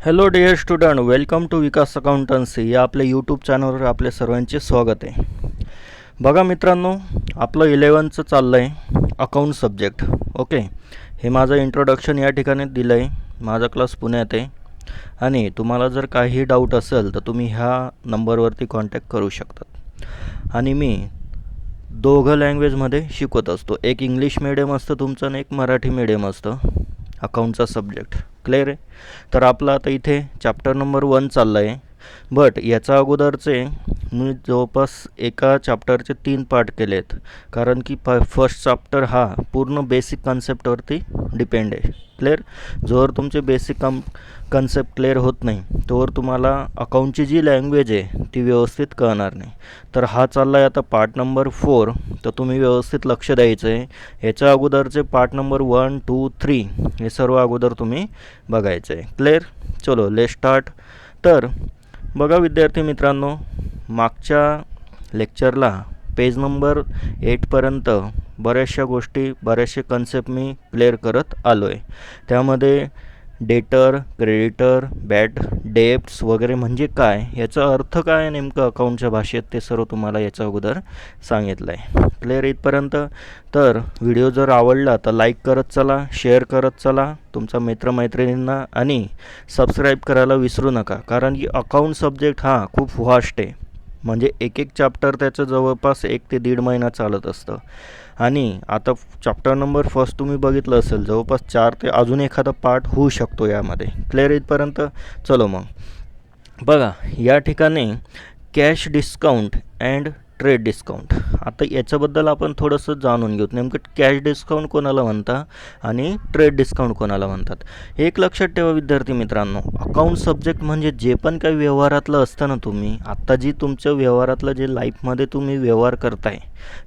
Hello dear student, welcome to Vikas accountancy या आपल्या YouTube चॅनलवर आपले सर्वांचे स्वागत आहे. बघा मित्रांनो, आपलं 11चं चाललं आहे अकाउंट सब्जेक्ट. ओके, हे माझं इंट्रोडक्शन या ठिकाणी दिलं आहे. माझा क्लास पुण्यात आहे आणि तुम्हाला जर काही डाऊट असेल तर तुम्ही ह्या नंबरवरती कॉन्टॅक्ट करू शकतात. आणि मी दोघं लँग्वेजमध्ये शिकवत असतो. एक इंग्लिश मीडियम असतं तुमचं आणि एक मराठी मीडियम असतं अकाउंटचा सब्जेक्ट. क्लिअर आहे? तर आपला आता इथे चॅप्टर नंबर 1 चालला आहे. बट याचा अगोदरचे मी जवळपास एका चॅप्टरचे 3 पार्ट केले आहेत, कारण की फर्स्ट चॅप्टर हा पूर्ण बेसिक कन्सेप्टवरती डिपेंड आहे. क्लिअर? जोवर तुमचे बेसिक कन्सेप्ट क्लिअर होत नाही तोवर तुम्हाला अकाउंटची जी लँग्वेज आहे ती व्यवस्थित कळणार नाही. तर हा चालला आहे आता पार्ट नंबर 4. तर तुम्ही व्यवस्थित लक्ष द्यायचं आहे. याच्या अगोदरचे पार्ट नंबर 1, 2, 3 हे सर्व अगोदर तुम्ही बघायचं आहे. क्लिअर? चलो लेट स्टार्ट. तर बघा विद्यार्थी मित्रांनो, मागच्या लेक्चरला पेज नंबर 8पर्यंत बऱ्याचशा गोष्टी, बऱ्याचशे कन्सेप्ट मी क्लिअर करत आलो आहे. त्यामध्ये डेटर, क्रेडिटर, बॅड डेप्ट्स वगैरे म्हणजे काय, याचा अर्थ काय नेमकं अकाउंटच्या भाषेत, ते सर्व तुम्हाला याच्या अगोदर सांगितलं आहे. क्लिअर इथपर्यंत? तर व्हिडिओ जर आवडला तर लाईक करत चला, शेअर करत चला तुमच्या मित्रमैत्रिणींना आणि सबस्क्राईब करायला विसरू नका. कारण की अकाउंट सब्जेक्ट हा खूप व्हास्ट आहे. म्हणजे एक चॅप्टर त्याचं जवळपास 1 ते 1.5 महिना चालत असतं. आणि आता चॅप्टर नंबर फर्स्ट तुम्ही बघितलं असेल, जवळपास 4 ते अजून एखादा पार्ट होऊ शकतो यामध्ये. क्लिअर इथपर्यंत? चलो मग बघा, या ठिकाणी cash discount and trade discount. आता याच्याबद्दल आपण थोडंसं जाणून घेऊ. नेमकं कॅश डिस्काउंट कोणाला म्हणतात आणि ट्रेड डिस्काउंट कोणाला म्हणतात. एक लक्षात ठेवा विद्यार्थी मित्रांनो, अकाउंट सब्जेक्ट म्हणजे जे पण काही व्यवहारातलं असतं ना, तुम्ही आत्ता जी तुमच्या व्यवहारातलं जे लाईफमध्ये तुम्ही व्यवहार करताय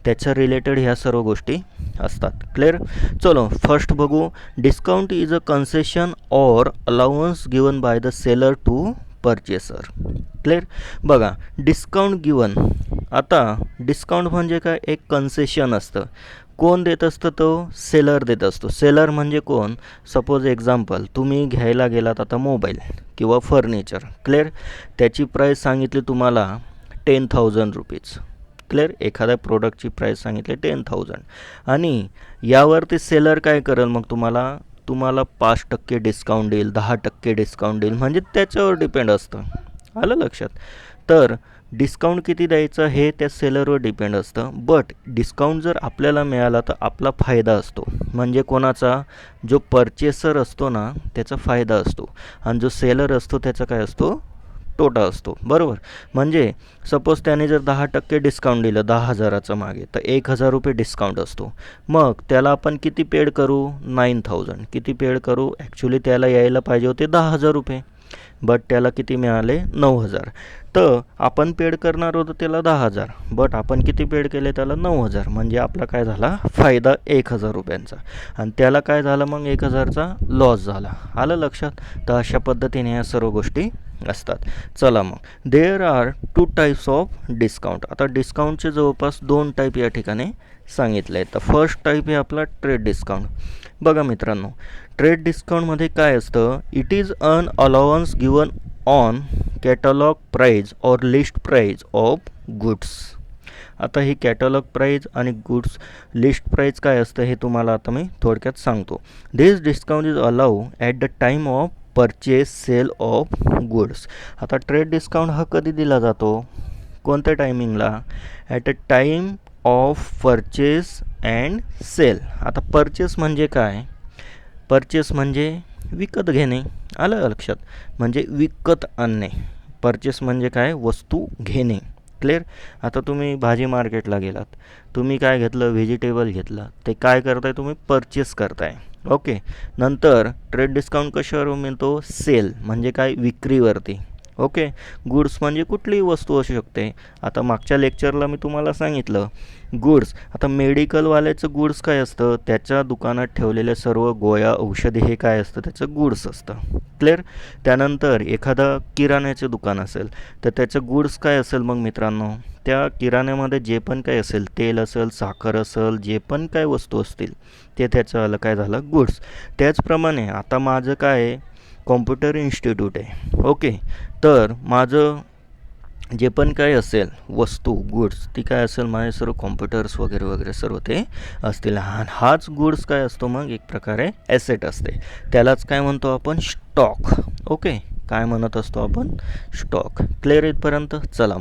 त्याच्या रिलेटेड ह्या सर्व गोष्टी असतात. क्लिअर? चलो फर्स्ट बघू. Discount is a concession or allowance given by the seller to purchaser. Clear? बघा, डिस्काउंट गिवन. आता डिस्काउंट म्हणजे काय, एक कन्सेशन असतं. कोण देत असतं? तो सेलर देत असतो. सेलर म्हणजे कोण? सपोज एक्झाम्पल, तुम्ही घ्यायला गेलात आता मोबाईल किंवा फर्निचर. क्लिअर? त्याची प्राईस सांगितली तुम्हाला 10,000 रुपीज. क्लिअर? एखाद्या प्रोडक्टची प्राईस सांगितली 10,000 आणि यावरती सेलर काय करेल मग तुम्हाला 5% डिस्काउंट देईल, 10% डिस्काउंट देईल. म्हणजे त्याच्यावर डिपेंड असतं. आलं लक्षात? तर डिस्काउंट किती द्यायचं हे त्या सेलरवर डिपेंड असतं. बट डिस्काउंट जर आपल्याला मिळाला तर आपला फायदा असतो. म्हणजे कोणाचा? जो परचेसर असतो ना त्याचा फायदा असतो आणि जो सेलर असतो त्याचा काय असतो? तोटा असतो. बरोबर? म्हणजे सपोज त्याने जर 10% डिस्काउंट दिलं 10,000चं मागे, तर 1,000 रुपये डिस्काउंट असतो. मग त्याला आपण किती पेड करू? 9,000. किती पेड करू? ॲक्च्युली त्याला यायला पाहिजे होते 10,000 रुपये, बट त्याला किती मिळाले? 9,000. तर आपण पेड करणार होतो त्याला 10,000, बट आपण किती पेड केले? त्याला 9,000. म्हणजे आपला काय झाला? फायदा 1,000 रुपयांचा आणि त्याला काय झालं मग? 1,000चा लॉस झाला. आलं लक्षात? तर अशा पद्धतीने या सर्व गोष्टी असतात. चला मग, there are 2 types of discount. आता डिस्काउंटचे जवळपास 2 टाईप या ठिकाणी सांगितले आहेत. तर फर्स्ट टाईप आहे आपला ट्रेड डिस्काउंट. बघा मित्रांनो, ट्रेड डिस्काउंटमध्ये काय असतं? It is an allowance given on catalogue price or list price of goods. आता ही कॅटलॉग प्राईज आणि गुड्स लिस्ट प्राईज काय असतं हे तुम्हाला आता मी थोडक्यात सांगतो. This discount is allow at the time of purchase sale of goods. आता ट्रेड डिस्काउंट हा कधी दिला जातो? कोणत्या टायमिंगला? At a time of purchase and sale. आता परचेस म्हणजे काय? परचेस म्हणजे विकत घेणे. आलं लक्षात? म्हणजे विकत आणणे. परचेस म्हणजे काय? वस्तू घेणे. क्लिअर? आता तुम्ही भाजी मार्केटला गेलात, तुम्ही काय घेतलं? व्हेजिटेबल घेतलं. ते काय करताय? तुम्ही परचेस करताय. ओके. नंतर ट्रेड डिस्काउंट कशावर मिळतो? सेल म्हणजे काय? विक्रीवरती. ओके. गुड्स म्हणजे कुठलीही वस्तू असू शकते. आता मागच्या लेक्चरला मी तुम्हाला सांगितलं गुड्स. आता मेडिकलवाल्याचं गुड्स काय असतं? त्याच्या दुकानात ठेवलेल्या सर्व गोळ्या औषधे हे काय असतं? त्याचं गुड्स असतं. क्लिअर? त्यानंतर एखादं किराण्याचं दुकान असेल तर त्याचं गुड्स काय असेल मग मित्रांनो? त्या किराण्यामध्ये जे पण काही असेल, तेल असेल, साखर असेल, जे पण काय वस्तू असतील ते त्याचं काय झालं? गुड्स. त्याचप्रमाणे आता माझं काय आहे? कॉम्प्युटर इन्स्टिट्यूट आहे. ओके, तर माझं जे पण काय असेल वस्तू गुड्स ती काय असेल माझे सर्व कॉम्प्युटर्स वगैरे वगैरे सर्व ते असतील. हाच गुड्स काय असतो मग एक प्रकारे ॲसेट असते, त्यालाच काय म्हणतो आपण स्टॉक. ओके, काय म्हणत असतो आपण स्टॉक. क्लिअर इथपर्यंत. चला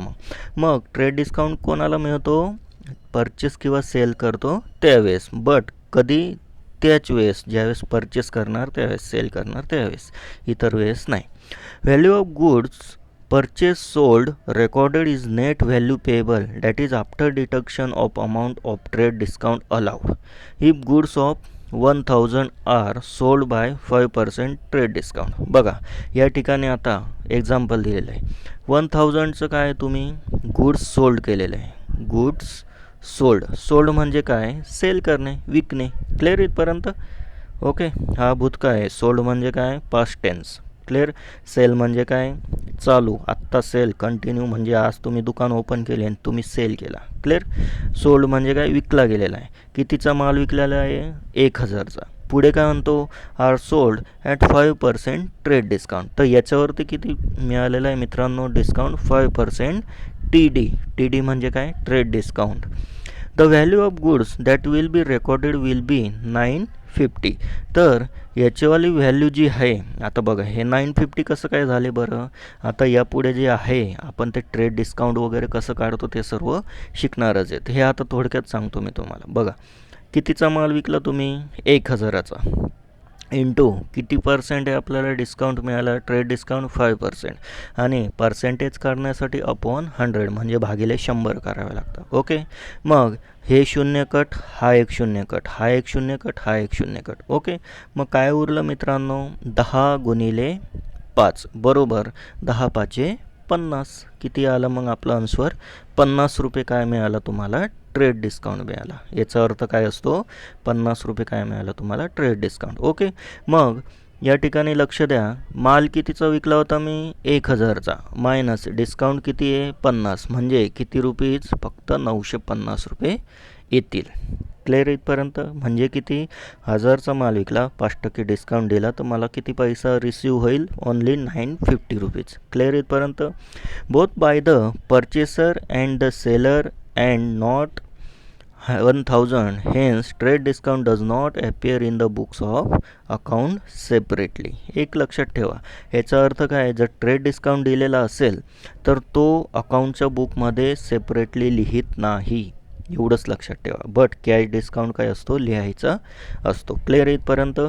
मग ट्रेड डिस्काउंट कोणाला मिळतो, परचेस किंवा सेल करतो त्यावेळेस, बट कधी त्याच वेळेस ज्यावेळेस परचेस करणार त्यावेळेस, सेल करणार त्यावेळेस, इतर वेळेस नाही. Value of goods purchase sold recorded is net value payable, that is after deduction of amount of trade discount allowed if goods of 1000 are sold by 5% trade discount. बघा या ठिकाणी आता एक्झाम्पल दिलेलं आहे. 1000चं काय तुम्ही गुड्स सोल्ड केलेलं आहे. गुड्स सोल्ड म्हणजे काय, सेल करणे, विकणे. क्लिअर इथपर्यंत. ओके, हा भूतकाळ आहे. सोल्ड म्हणजे काय, पास्ट टेन्स. क्लिअर. सेल म्हणजे काय, चालू, आत्ता सेल, कंटिन्यू म्हणजे आज तुम्ही दुकान ओपन केले आणि तुम्ही सेल केला. क्लिअर. सोल्ड म्हणजे काय, विकला गेलेला आहे. कितीचा माल विकलेला आहे, 1000चा. पुढे काय म्हणतो, are sold at 5% trade discount. तर याच्यावरती किती मिळालेलं आहे मित्रांनो डिस्काउंट, 5% TD म्हणजे काय, trade discount. The value of goods that will be recorded will be 950. तर याचीवाली व्हॅल्यू जी आहे, आता बघा हे 950 कसं काय झाले बरं. आता यापुढे जे आहे आपण ते ट्रेड डिस्काउंट वगैरे कसं काढतो ते सर्व शिकणारच आहेत. हे आता थोडक्यात सांगतो मी तुम्हाला. बघा कितीचा माल विकला तुम्ही, 1000चा, इंटू किती पर्सेंट आहे आपल्याला डिस्काउंट मिळाला, ट्रेड डिस्काउंट 5%, आणि पर्सेंटेज करण्यासाठी अपॉन 100 म्हणजे भागिले 100 करावे लागतं. ओके, मग हे 0 कट, हा एक 0 कट, हा एक 0 कट, हा एक 0 कट. ओके, मग काय उरलं मित्रांनो, 10 गुणिले 5 बरोबर 10 पाचे 50. किती आलं मग आपलं आन्सर, 50 रुपये काय मिळाला तुम्हाला, ट्रेड डिस्काउंट मिळाला. याचा अर्थ काय असतो, 50 रुपये काय मिळाला तुम्हाला, ट्रेड डिस्काउंट. ओके, मग या ठिकाणी लक्ष द्या, माल कितीचा विकला होता मी, 1000चा, मायनस डिस्काउंट किती आहे, 50, म्हणजे किती रुपीज, फक्त 950 रुपये येतील. क्लिअर इथपर्यंत. म्हणजे किती, 1000चा माल विकला, 5% डिस्काउंट दिला तर मला किती पैसा रिसीव्ह होईल, ओनली 950 रुपीज. क्लिअर इथपर्यंत. Both by the purchaser and the seller and not 1000, hence trade discount does not appear in the books of account separately. एक लक्षात ठेवा, याचा अर्थ काय, जर ट्रेड डिस्काउंट दिलेला असेल तर तो अकाउंटच्या बुकमध्ये सेपरेटली लिहित नाही, एवढंच लक्षात ठेवा. बट कॅश डिस्काउंट काय असतो, लिहायचा असतो. क्लिअर इथपर्यंत.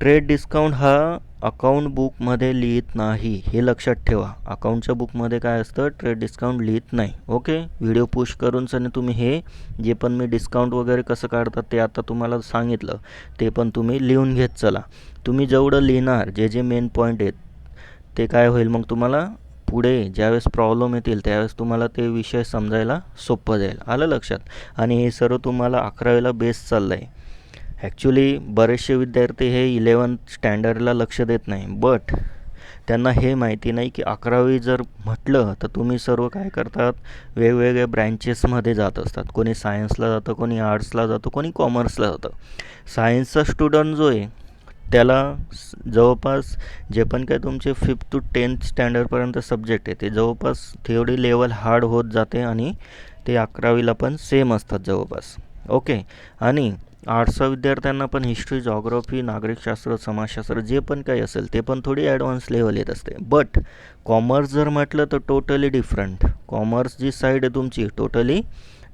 ट्रेड डिस्काउंट हा अकाउंट बुकमध्ये लिहित नाही, हे लक्षात ठेवा. अकाउंटच्या बुकमध्ये काय असतं, ट्रेड डिस्काउंट लिहित नाही. ओके, व्हिडिओ पुश करून सनी तुम्ही हे जे पण मी डिस्काउंट वगैरे कसं काढतात ते आता तुम्हाला सांगितलं, ते पण तुम्ही लिहून घेत चला. तुम्ही जेवढं लिहिणार, जे जे मेन पॉईंट आहेत ते काय होईल, मग तुम्हाला पुढे ज्यावेळेस प्रॉब्लेम येतील त्यावेळेस तुम्हाला ते विषय समजायला सोपं जाईल. आलं लक्षात. आणि हे सर्व तुम्हाला 11वीला बेस चाललं आहे. ॲक्च्युली बरेचसे विद्यार्थी हे 11th स्टँडर्डला लक्ष देत नाही, बट त्यांना हे माहिती नाही की 11वी जर म्हटलं तर तुम्ही सर्व काय करतात, वेगवेगळ्या ब्रँचेसमध्ये जात असतात. कोणी सायन्सला जातं, कोणी आर्ट्सला जातं, कोणी कॉमर्सला जातं. सायन्सचा स्टुडंट जो आहे त्याला जवळपास जे पण काय तुमचे 5th to 10th स्टँडर्डपर्यंत सब्जेक्ट आहे ते जवळपास थोडी लेवल हार्ड होत जाते, आणि ते 11वीला पण सेम असतात जवळपास. ओके, आणि आर्ट्सच्या विद्यार्थ्यांना पण हिस्ट्री, जॉग्राफी, नागरिकशास्त्र, समाजशास्त्र जे पण काही असेल ते पण थोडी ॲडव्हान्स लेवल येत असते. बट कॉमर्स जर म्हटलं तर टोटली डिफरंट. कॉमर्स जी साईड आहे तुमची टोटली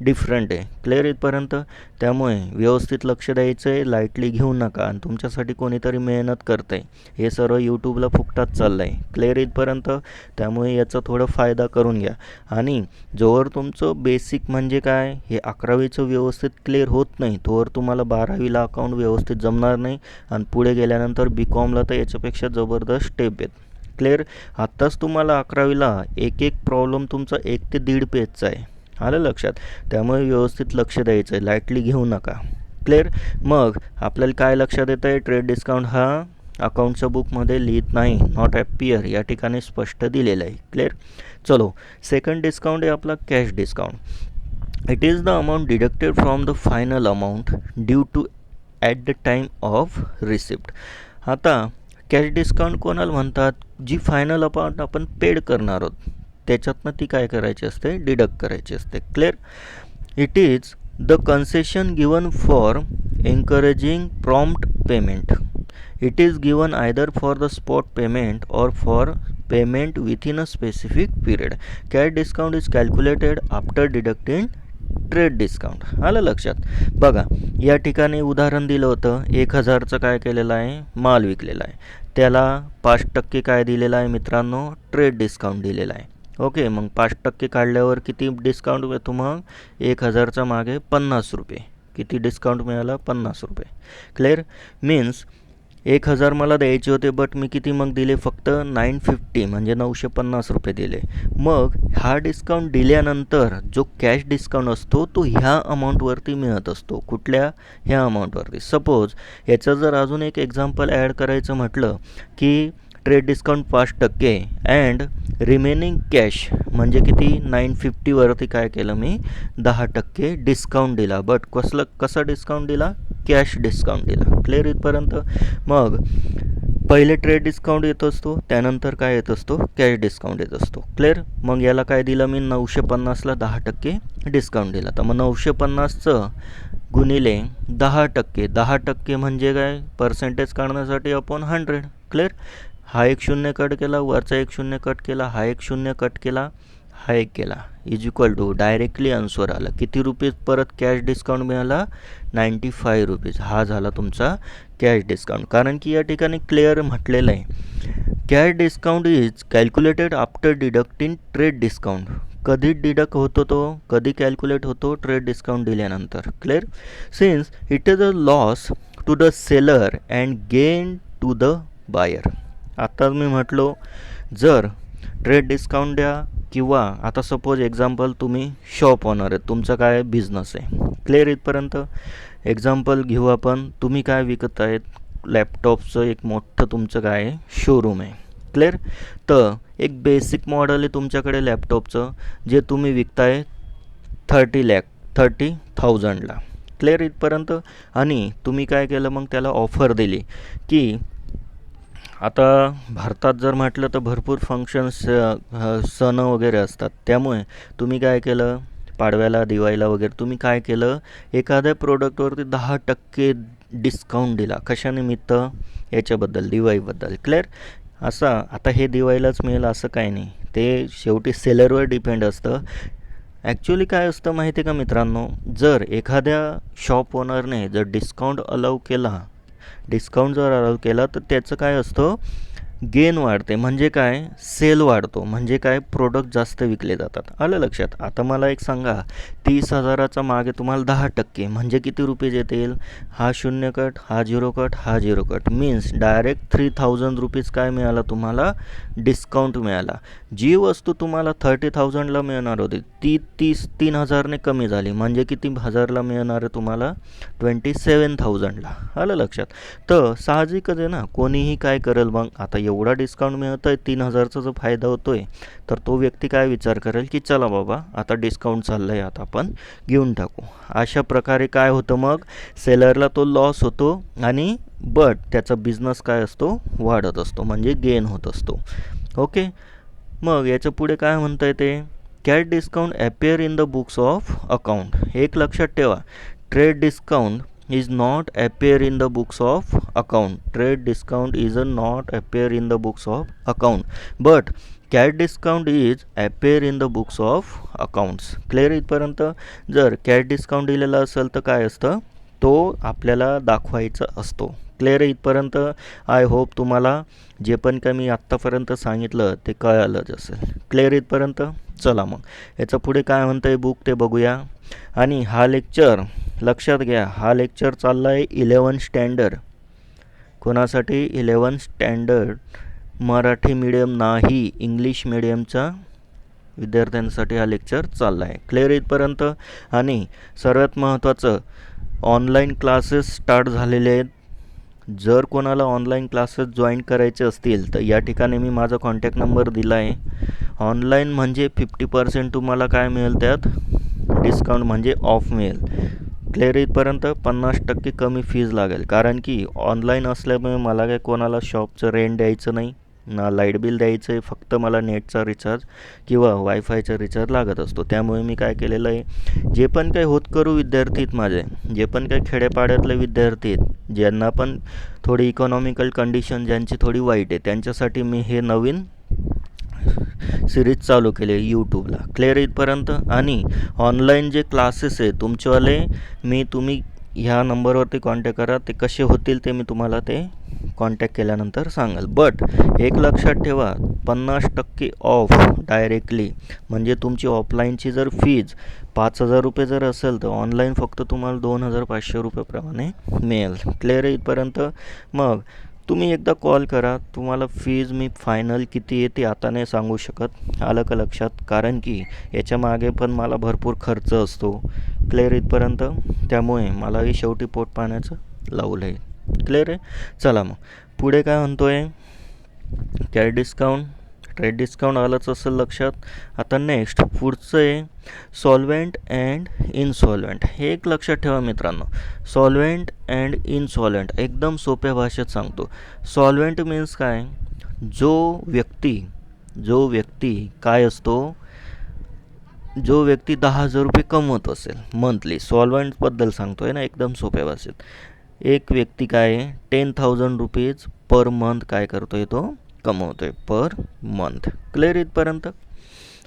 डिफरंट आहे. क्लिअर इथपर्यंत. त्यामुळे व्यवस्थित लक्ष द्यायचं आहे, लाईटली घेऊ नका. आणि तुमच्यासाठी कोणीतरी मेहनत करतं आहे, हे सर्व यूट्यूबला फुकटात चाललं आहे. क्लिअर इथपर्यंत. त्यामुळे याचा थोडा फायदा करून घ्या. आणि जोवर तुमचं बेसिक म्हणजे काय हे 11वीचं व्यवस्थित क्लिअर होत नाही तोवर तुम्हाला 12वीला अकाउंट व्यवस्थित जमणार नाही, आणि पुढे गेल्यानंतर BComला तर याच्यापेक्षा जबरदस्त स्टेप आहेत. क्लिअर. आत्ताच तुम्हाला 11वीला एक प्रॉब्लेम तुमचा 1 ते 1.5 पेजचा आहे. आलं लक्षात. त्यामुळे व्यवस्थित लक्ष द्यायचं आहे, लाईटली घेऊ नका. क्लिअर. मग आपल्याला काय लक्षात येतं आहे, ट्रेड डिस्काउंट हा अकाउंटच्या बुकमध्ये लिहित नाही, नॉट ॲपियर या ठिकाणी स्पष्ट दिलेलं आहे. क्लिअर. चलो, सेकंड डिस्काउंट आहे आपला cash discount. It is the amount deducted from the final amount due to at the time of receipt. आता कॅश डिस्काउंट कोणाला म्हणतात? जी फायनल अमाऊंट आपण पेड करणार आहोत त्याच्यातनं ती काय करायची असते? डिडक्ट करायची असते. Clear? It is the concession given for encouraging prompt payment. It is given either for the spot payment और for payment within a specific period. Cash discount is calculated after deducting trade discount. आलं लक्षात? बघा, या ठिकाणी उदाहरण दिलं होतं. 1000चं काय केलेलं आहे? माल विकलेला आहे. त्याला 5% काय दिलेलं आहे मित्रांनो? ट्रेड डिस्काउंट दिलेला आहे. ओके, मग 5% काढल्यावर किती डिस्काउंट मिळतो? मग 1000च्या मागे 50 रुपये. किती डिस्काउंट मिळाला? 50 रुपये. क्लिअर? मीन्स 1000 मला द्यायचे होते, बट मी किती मग दिले? फक्त 950 म्हणजे 950 रुपये दिले. मग हा डिस्काउंट दिल्यानंतर जो कॅश डिस्काउंट असतो तो ह्या अमाऊंटवरती मिळत असतो. कुठल्या? ह्या अमाऊंटवरती. सपोज याचं जर अजून एक एक्झाम्पल ॲड करायचं म्हटलं की trade discount 5% and remaining cash म्हणजे किती? 950वरती काय केलं मी? 10% डिस्काउंट दिला. बट कसा डिस्काउंट दिला? कॅश डिस्काउंट दिला. क्लिअर इथपर्यंत? मग पहिले ट्रेड डिस्काउंट येत असतो, त्यानंतर काय येत असतो? कॅश डिस्काउंट येत असतो. क्लिअर? मग याला काय दिलं मी? 950ला 10% डिस्काउंट दिला. तर मग 950चं गुणिले 10%. 10% म्हणजे काय? पर्सेंटेज काढण्यासाठी आपण 100. क्लिअर? हा एक शून्य कट केला, वरचा एक शून्य कट केला, हा एक शून्य कट केला, हा एक केला, is equal to directly answer आला. किती रुपये परत कॅश डिस्काउंट मिळाला? 95 रुपीज. हा झाला तुमचा कॅश डिस्काउंट. कारण की या ठिकाणी क्लिअर म्हटलेलं आहे, cash discount is calculated after deducting trade discount. कधी डिडक्ट होतो तो? कधी कॅल्क्युलेट होतो? ट्रेड डिस्काउंट दिल्यानंतर. Clear? Since it is a loss to the seller and gain to the buyer. आता मी म्हटलो जर ट्रेड डिस्काउंट द्या किंवा आता सपोज एक्झाम्पल तुम्ही शॉप ओनर आहे, तुमचा काय बिझनेस आहे. क्लिअर इथपर्यंत? एक्झाम्पल घेऊ आपण. तुम्ही काय विकत आहेत? लॅपटॉपचं एक मोठं तुमचं काय आहे? शोरूम आहे. क्लिअर? तर एक बेसिक मॉडेल आहे तुमच्याकडे लॅपटॉपचं जे तुम्ही विकताय 30,000ला. क्लिअर इथपर्यंत? आणि तुम्ही काय केलं मग? त्याला ऑफर दिली की आता भारतात जर म्हटलं तर भरपूर फंक्शन्स सण वगैरे असतात. त्यामुळे तुम्ही काय केलं? पाडव्याला, दिवाळीला वगैरे तुम्ही काय केलं? एखाद्या प्रोडक्टवरती 10% डिस्काउंट दिला. कशानिमित्त? याच्याबद्दल, दिवाळीबद्दल. क्लिअर? असं आता हे दिवाळीलाच मिळेल असं काही नाही, ते शेवटी सेलरवर डिपेंड असतं. ॲक्च्युली काय असतं माहिती आहे का मित्रांनो? जर एखाद्या शॉप ओनरने जर डिस्काउंट अलाउ केला, डिस्काउंट जर अलाउ केला तर त्याचं काय असतं? गेन वाढते. म्हणजे काय? सेल वाढतो. म्हणजे काय? प्रोडक्ट जास्त विकले जातात. आलं लक्षात? आता मला एक सांगा, 30,000चा मागे तुम्हाला 10% म्हणजे किती रुपये येतील? हा शून्य कट, हा झिरो कट, हा zero cut. Means direct 3000 rupees काय मिळाला तुम्हाला? डिस्काउंट मिळाला. जी वस्तू तुम्हाला 30,000ला मिळणार होती ती 3,000ने कमी झाली. म्हणजे किती हजारला मिळणार आहे तुम्हाला? 27,000ला. आलं लक्षात? तर साहजिकच आहे ना, कोणीही काय करेल मग? आता एवढा डिस्काउंट मिळत आहे, 3,000चा जो फायदा होतो आहे, तर तो व्यक्ती काय विचार करेल की चला बाबा आता डिस्काउंट चाललं आहे, आता आपण घेऊन टाकू. अशा प्रकारे काय होतं मग? सेलरला तो लॉस होतो आणि बट त्याचा बिझनेस काय असतो? वाढत असतो. म्हणजे गेन होत असतो. ओके, मग याच्या पुढे काय म्हणता येते? Cash discount appear in the books of account. एक लक्षात ठेवा, trade discount is not appear in the books of account. Trade discount is not appear in the books of account, but cash discount is appear in the books of accounts. Clear इथपर्यंत? जर cash discount दिलेला असेल तर काय असतं? तो आपल्याला दाखवायचा असतो. क्लिअर इथपर्यंत? आय होप तुम्हाला जे पण काही मी आत्तापर्यंत सांगितलं ते कळालंच असेल. क्लिअर इथपर्यंत? चला मग याचं पुढे काय म्हणतं आहे बुक ते बघूया. आणि हा लेक्चर लक्षात घ्या, हा लेक्चर चालला आहे 11 स्टँडर्ड. कोणासाठी? 11 स्टँडर्ड. मराठी मीडियम नाही, इंग्लिश मीडियमचा विद्यार्थ्यांसाठी हा लेक्चर चालला आहे. क्लिअर इथपर्यंत? आणि सर्वात महत्त्वाचं, ऑनलाईन क्लासेस स्टार्ट झालेले आहेत. जर कोणाला ऑनलाईन क्लासेस जॉईन करायचे असतील तर या ठिकाणी मी माझा कॉन्टॅक्ट नंबर दिला आहे. ऑनलाईन म्हणजे 50% तुम्हाला काय मिळेल? त्यात डिस्काउंट म्हणजे ऑफ मिळेल. क्लिअर इथपर्यंत 50% कमी फीज लागेल, कारण की ऑनलाईन असल्यामुळे मला काय कोणाला शॉपचं रेंट द्यायचं नाही ना लाईट बिल द्यायचं आहे, फक्त मला नेटचा रिचार्ज किंवा वायफायचा रिचार्ज लागत असतो. त्यामुळे मी काय केलेलं आहे, जे पण काही होतकरू विद्यार्थी आहेत माझे, जे पण काही खेड्यापाड्यातले विद्यार्थी आहेत, ज्यांना पण थोडी इकॉनॉमिकल कंडिशन ज्यांची थोडी वाईट आहे, त्यांच्यासाठी मी हे नवीन सिरीज चालू केले यूट्यूबला. क्लिअर इथपर्यंत. आणि ऑनलाईन जे क्लासेस आहे तुमचेवाले, तुम्ही ह्या नंबरवरती कॉन्टॅक्ट करा, ते कसे होतील ते मी तुम्हाला ते कॉन्टॅक्ट केल्यानंतर सांगाल. बट एक लक्षात ठेवा, 50% ऑफ डायरेक्टली, म्हणजे तुमची ऑफलाईनची जर फीज 5,000 रुपये जर असेल तर ऑनलाईन फक्त तुम्हाला 2,500 रुपयेप्रमाणे मिळेल. क्लिअर आहे इथपर्यंत. मग तुम्ही एकदा कॉल करा, तुम्हाला फीज मी फायनल किती आहे ते आता नाही सांगू शकत, आलं का लक्षात, कारण की याच्या मागे पण मला भरपूर खर्च असतो. क्लिअर इथपर्यंत. त्यामुळे मलाही शेवटी पोट पाण्याचं लावलं आहे. क्लिअर आहे. चला मग पुढे काय म्हणतो आहे, काय डिस्काउंट, ट्रेड डिस्काउंट आलंच असेल लक्षात. आता नेक्स्ट पुढचं आहे सॉल्व्हेंट अँड इनसॉल्व्हेंट. हे एक लक्षात ठेवा मित्रांनो, सॉल्व्हेंट अँड इनसॉल्व्हेंट एकदम सोप्या भाषेत सांगतो. सॉल्व्हेंट मीन्स काय, जो व्यक्ती काय असतो, जो व्यक्ती 10,000 रुपये कमवत असेल मंथली, सॉल्व्हेंटबद्दल सांगतो आहे ना एकदम सोप्या भाषेत. एक व्यक्ती काय आहे, 10,000 रुपीज पर मंथ काय करतो आहे, तो कमवतो आहे पर मंथ. क्लिअर इथपर्यंत.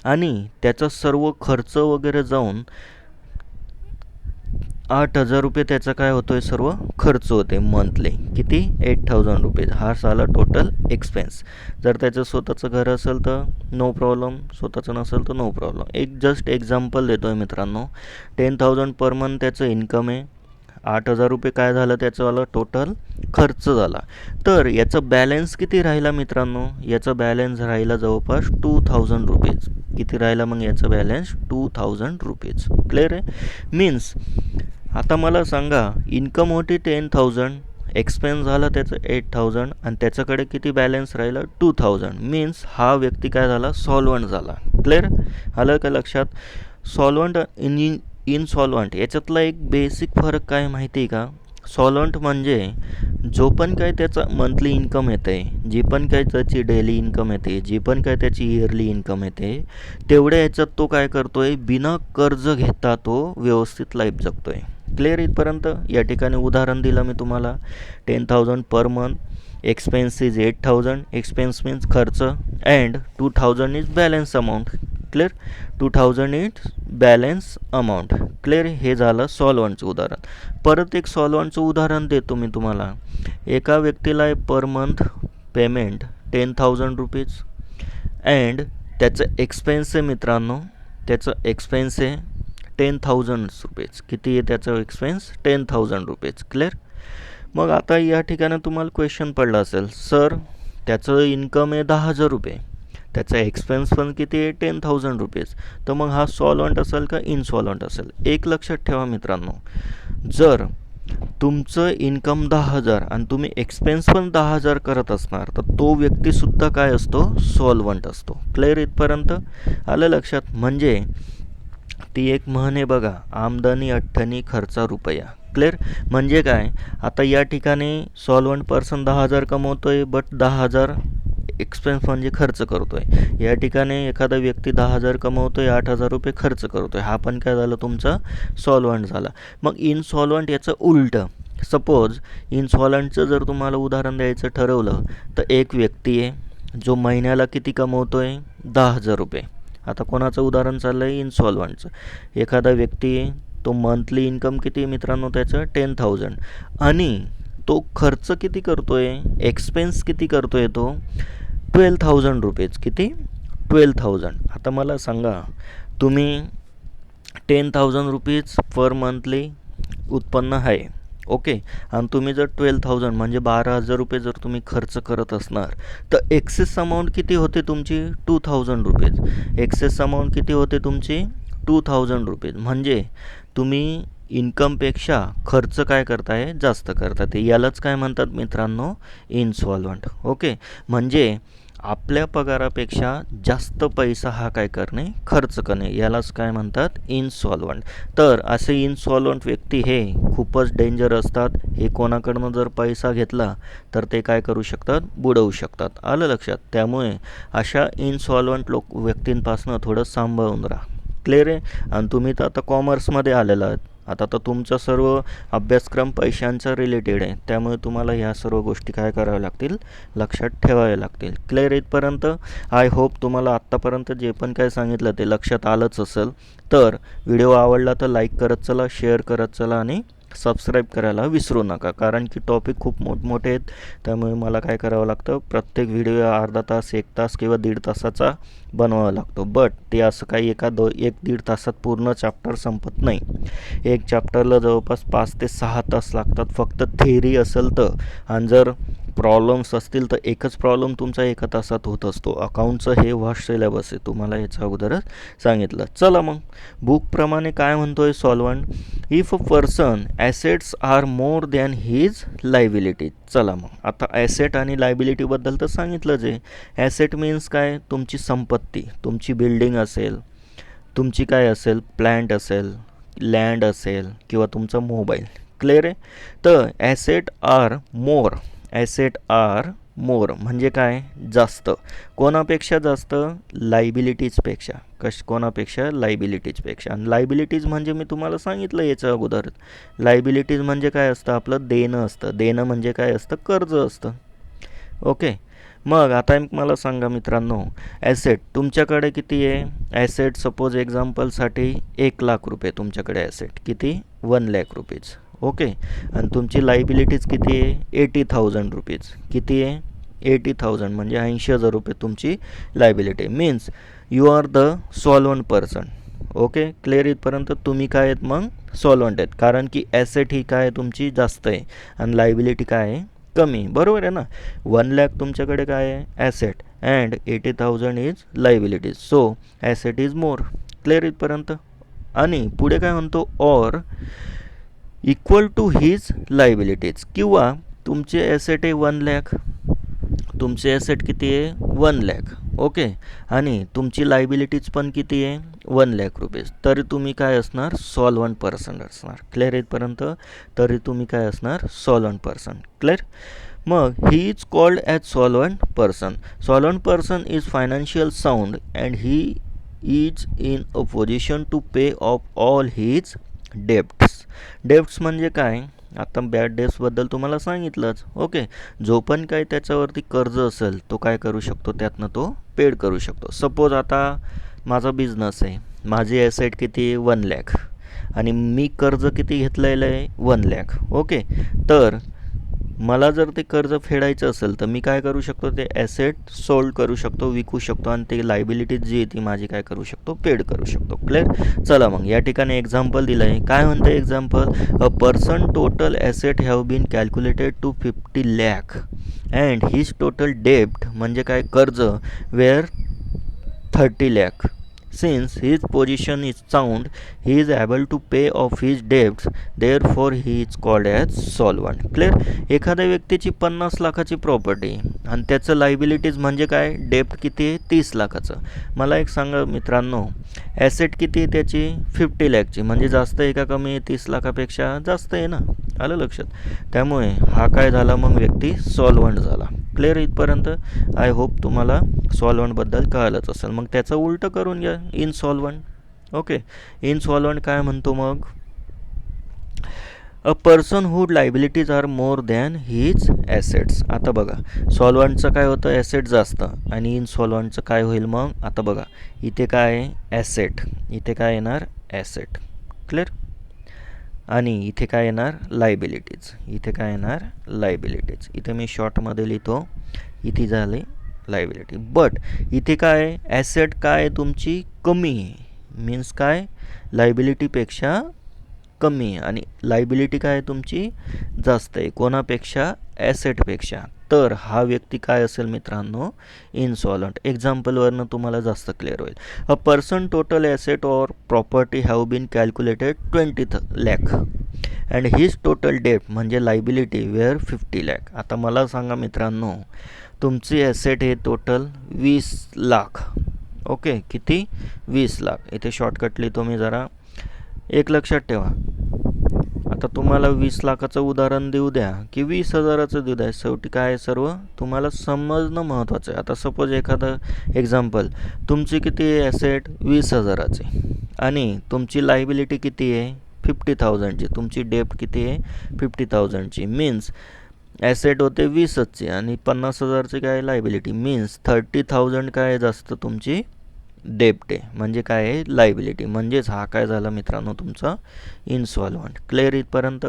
आणि त्याचा सर्व खर्च वगैरे जाऊन 8,000 रुपये त्याचा काय होतो आहे, सर्व खर्च होते मंथली. किती, 8,000 रुपीज. हा साला टोटल एक्सपेन्स. जर त्याचं स्वतःचं घर असेल तर नो प्रॉब्लेम, स्वतःचं नसेल तर नो प्रॉब्लेम. एक जस्ट एक्झाम्पल देतो आहे मित्रांनो. 10,000 पर मंथ त्याचं इन्कम आहे, 8,000 रुपये काय झालं त्याचंवाला टोटल खर्च झाला. तर याचं बॅलन्स किती राहिला मित्रांनो, याचं बॅलन्स राहिला जवळपास 2,000 रुपीज. किती राहिला मग याचं बॅलन्स, 2,000 रुपीज. क्लिअर आहे. मीन्स आता मला सांगा, इन्कम होती 10,000, एक्सपेन्स झाला त्याचं 8,000 आणि त्याच्याकडे किती बॅलन्स राहिला, 2,000. मीन्स हा व्यक्ती काय झाला, सॉल्व्हंट झाला. क्लिअर आलं का लक्षात. सॉल्व्हंट इनसॉल्व्हंट याच्यातला एक बेसिक फरक काय माहिती आहे का. सॉल्व्हंट म्हणजे जो पण काय त्याचा मंथली इन्कम येते, जी पण काय त्याची डेली इन्कम येते, जी पण काय त्याची इयरली इन्कम येते, तेवढ्या याच्यात तो काय करतो आहे, बिना कर्ज घेता तो व्यवस्थित लाईफ जगतो आहे. क्लिअर इथपर्यंत. या ठिकाणी उदाहरण दिलं मी तुम्हाला. 10,000 per month, expense is 8,000, expense means खर्च, and 2,000 is balance amount. Clear. 2,000 is balance amount. Clear. हे झालं सॉल्व्हंटचं उदाहरण. परत एक सॉल्व्हंटचं उदाहरण देतो मी तुम्हाला. एका व्यक्तीला आहे per month payment 10,000 rupees and त्याचं एक्सपेन्स आहे मित्रांनो, त्याचं एक्सपेन्स आहे 10,000 रुपीज. किती आहे त्याचं एक्सपेन्स, 10,000 रुपीज. क्लिअर. मग आता या ठिकाणी तुम्हाला क्वेश्चन पडला असेल, सर त्याचं इन्कम आहे 10,000 रुपये, त्याचा एक्सपेन्स पण किती आहे, 10,000 रुपीज. तर मग हा सॉल्व्हंट असेल का इनसॉल्व्हंट असेल. एक लक्षात ठेवा मित्रांनो, जर तुमचं इन्कम 10,000 आणि तुम्ही एक्सपेन्स पण 10,000 करत असणार तर तो व्यक्तीसुद्धा काय असतो, सॉल्व्हंट असतो. क्लिअर इथपर्यंत आलं लक्षात. म्हणजे ती एक म्हण आहे बघा, आमदनी अठ्ठनी खर्चा रुपया. क्लिअर. म्हणजे काय, आता या ठिकाणी सॉल्व्हंट पर्सन 10,000 कमवतो आहे, बट 10,000 एक्सपेन्स म्हणजे खर्च करतो आहे. या ठिकाणी एखादा व्यक्ती 10,000 कमवतो आहे, 8,000 रुपये खर्च करतो आहे. हा पण काय झालं, तुमचा सॉल्व्हंट झाला. मग इनसॉल्व्हंट याचं उलटं. सपोज इनसॉल्व्हंटचं जर तुम्हाला उदाहरण द्यायचं ठरवलं तर एक व्यक्ती आहे जो महिन्याला किती कमवतो आहे, 10,000 रुपये. आता कोणाचं उदाहरण चाललं आहे, इनसॉल्व्हंटचं. एखादा व्यक्ती आहे, तो मंथली इन्कम किती आहे मित्रांनो त्याचं, 10,000 आणि तो खर्च किती करतो आहे, एक्सपेन्स किती करतो आहे तो, 12,000 रुपीज. किती, 12,000. आता मला सांगा, तुम्ही 10,000 रुपीज पर मंथली उत्पन्न आहे, ओके, आणि तुम्ही जर 12,000 म्हणजे 12,000 रुपये जर तुम्ही खर्च करत असणार तर एक्सेस अमाऊंट किती होते तुमची, 2,000 रुपीज. एक्सेस अमाऊंट किती होते तुमची, 2,000 रुपीज. म्हणजे तुम्ही इन्कमपेक्षा खर्च काय करताय, जास्त करताय. यालाच काय म्हणतात मित्रांनो, इनसॉल्व्हंट. ओके. म्हणजे आपल्या पगारापेक्षा जास्त पैसा हा काय करणे, खर्च करणे, यालाच काय म्हणतात, इनसॉल्वंट. तर असे इनसॉल्वंट व्यक्ती हे खूपच डेंजर असतात. हे कोणाकडनं जर पैसा घेतला तर ते काय करू शकतात, बुडवू शकतात. आलं लक्षात. त्यामुळे अशा इनसॉल्वंट व्यक्तींपासून थोडं सांभाळून राहा. क्लिअर आहे. आणि तुम्ही तर आता कॉमर्समध्ये आलेला आहात. आता तर तुमचा सर्व अभ्यासक्रम पैशांचा रिलेटेड आहे. त्यामुळे तुम्हाला ह्या सर्व गोष्टी काय कराव्या लागतील, लक्षात ठेवाव्या लागतील. क्लिअर इथपर्यंत? आय होप तुम्हाला आत्तापर्यंत जे पण काय सांगितलं ते लक्षात आलंच असेल. तर व्हिडिओ आवडला तर लाईक करत चला, शेअर करत चला आणि सबस्क्राईब करायला विसरू नका. कारण की टॉपिक खूप मोठमोठे आहेत. त्यामुळे मला काय करावं लागतं, प्रत्येक व्हिडिओ अर्धा तास, 1 तास किंवा 1.5 तासाचा बनवावा लागतो. बट ते असं काही 1-1.5 तासात पूर्ण चॅप्टर संपत नाही. एक चॅप्टरला जवळपास 5 ते 6 तास लागतात फक्त थेअरी असेल तर. आणि जर प्रॉब्लेम्स असतील तर एकच प्रॉब्लेम तुमचा 1 तासात होत असतो. अकाउंटचं हे व्हास्ट सिलेबस आहे, तुम्हाला याच्या अगोदरच सांगितलं. चला मग बुकप्रमाणे काय म्हणतोय solvent, if a person assets are more than his liability. चला मग आता ॲसेट आणि लायबिलिटीबद्दल तर सांगितलंच आहे. ॲसेट मीन्स काय, तुमची संपत्ती, तुमची बिल्डिंग असेल, तुमची काय असेल, प्लॅन्ट असेल, लँड असेल किंवा तुमचा मोबाईल. क्लिअर आहे. तर ॲसेट आर मोर म्हणजे काय, जास्त. कोणापेक्षा जास्त, लायबिलिटीजपेक्षा. कोणापेक्षा, लायबिलिटीजपेक्षा. आणि लायबिलिटीज म्हणजे मी तुम्हाला सांगितलं याच्या अगोदर. लायबिलिटीज म्हणजे काय असतं, आपलं देणं असतं. देणं म्हणजे काय असतं, कर्ज असतं. ओके. मग आता मला सांगा मित्रांनो, ॲसेट तुमच्याकडे किती आहे. ॲसेट सपोज एक्झाम्पलसाठी 1,00,000 रुपये तुमच्याकडे ॲसेट. किती, 1,00,000 रुपीज. ओके. आणि तुमची लायबिलिटीज किती आहे, 80,000 रुपीज. किती आहे, 80,000 म्हणजे 80,000 रुपये तुमची liability. Means you are the solvent person. Okay. Clear इथपर्यंत? तुम्ही काय आहेत मग, सॉल्वंट आहेत. कारण की ॲसेट ही काय तुमची जास्त आहे आणि लायबिलिटी काय आहे, कमी. बरोबर आहे ना. 1,00,000 तुमच्याकडे काय आहे, asset, and 80,000 is liabilities. So asset is more. Clear इथपर्यंत? आणि पुढे काय म्हणतो, or equal to his liabilities. किंवा तुमचे ॲसेट आहे 1,00,000, तुमचे ॲसेट किती आहे, 1,00,000. ओके. आणि तुमची लायबिलिटीज पण किती आहे, 1,00,000 रुपीज. तरी तुम्ही काय असणार, सॉल्वंट पर्सन असणार. क्लिअर इथपर्यंत? तरी तुम्ही काय असणार, सॉल्वंट पर्सन. क्लिअर? मग he is called as solvent person. Solvent person is financial sound and he is in a position to pay off all his debts. Debts म्हणजे काय, आता बॅड डेब्ट्सबद्दल तुम्हाला सांगितलंच. ओके. जो पण काय त्याच्यावरती कर्ज असेल तो काय करू शकतो, त्यातनं तो पेड करू शकतो. सपोज आता माझा बिझनेस आहे, माझी ॲसेट किती, 1,00,000 आणि मी कर्ज किती घेतलेलं आहे, 1,00,000. ओके. तर मला जर ते कर्ज फेडायचं असेल तर मी काय करू शकतो, ते ॲसेट सोल्ड करू शकतो, विकू शकतो आणि ते लायबिलिटीज जी आहे ती माझी काय करू शकतो, पेड करू शकतो. क्लिअर? चला मग या ठिकाणी एक्झाम्पल दिलं आहे. काय म्हणतं example, a person total asset have been calculated to 50 lakh and his total डेब्ट म्हणजे काय, कर्ज, were 30 lakh. Since his position is sound, he is able to pay off his debts. Therefore, he is called as solvent. Clear? एखाद्या व्यक्तीची 50 लाखाची property आणि त्याचं liabilities म्हणजे काय, डेब्ट किती आहे, 30 लाखाचं. मला एक सांगा मित्रांनो, ॲसेट किती आहे त्याची, 50 lakhची. म्हणजे जास्त आहे का कमी आहे, 30 लाखापेक्षा जास्त आहे ना. आलं लक्षात? त्यामुळे हा काय झाला मग, व्यक्ती सॉल्वंट झाला. क्लिअर इथपर्यंत? आय होप तुम्हाला सॉल्वंटबद्दल कळालंच असेल. मग त्याचं उलटं करून घ्या, इनसॉल्वंट. ओके. इनसॉल्वंट काय म्हणतो मग, a person hood liabilities are more than his assets. आता बघा, सॉल्वंटचं काय होतं, ॲसेट जास्त, आणि इनसॉल्वंटचं काय होईल मग. आता बघा इथे काय आहे, ॲसेट, इथे काय येणार, ॲसेट. क्लिअर? आणि इथे काय येणार, लायबिलिटीज, इथे काय येणार, लायबिलिटीज. इथे मी शॉर्टमध्ये लिहितो, इथे झाले लायबिलिटी. बट इथे काय, ॲसेट काय तुमची कमी आहे, मीन्स काय, लायबिलिटीपेक्षा कमी आहे, आणि लायबिलिटी काय तुमची जास्त आहे. कोणापेक्षा, ॲसेटपेक्षा. तर हा व्यक्ती काय असेल मित्रांनो, इनसॉल्वंट. एक्झाम्पलवरनं तुम्हाला जास्त क्लिअर होईल. A person total asset or property have been calculated 20 lakh and his total debt म्हणजे लायबिलिटी वेअर 50 lakh. आता मला सांगा मित्रांनो, तुमची ॲसेट हे टोटल 20,00,000. ओके, किती? 20,00,000. इथे शॉर्टकट लिहितो मी जरा. एक लक्षात ठेवा, आता तुम्हाला 20,00,000चं उदाहरण देऊ द्या की 20,000चं देऊ द्या, शेवटी काय सर्व तुम्हाला समजणं महत्त्वाचं आहे. आता सपोज एखादं एक्झाम्पल, तुमची किती आहे ॲसेट? 20,000ची, आणि तुमची लायबिलिटी किती आहे? 50,000ची. तुमची डेप्ट किती आहे? 50,000ची. मीन्स ॲसेट होते 20ची आणि 50,000ची काय लायबिलिटी, मीन्स 30,000 काय जास्त तुमची डेप्ट आहे, म्हणजे काय आहे? लायबिलिटी. म्हणजेच हा काय झाला मित्रांनो? तुमचा इनसॉल्वंट. क्लिअर इथपर्यंत?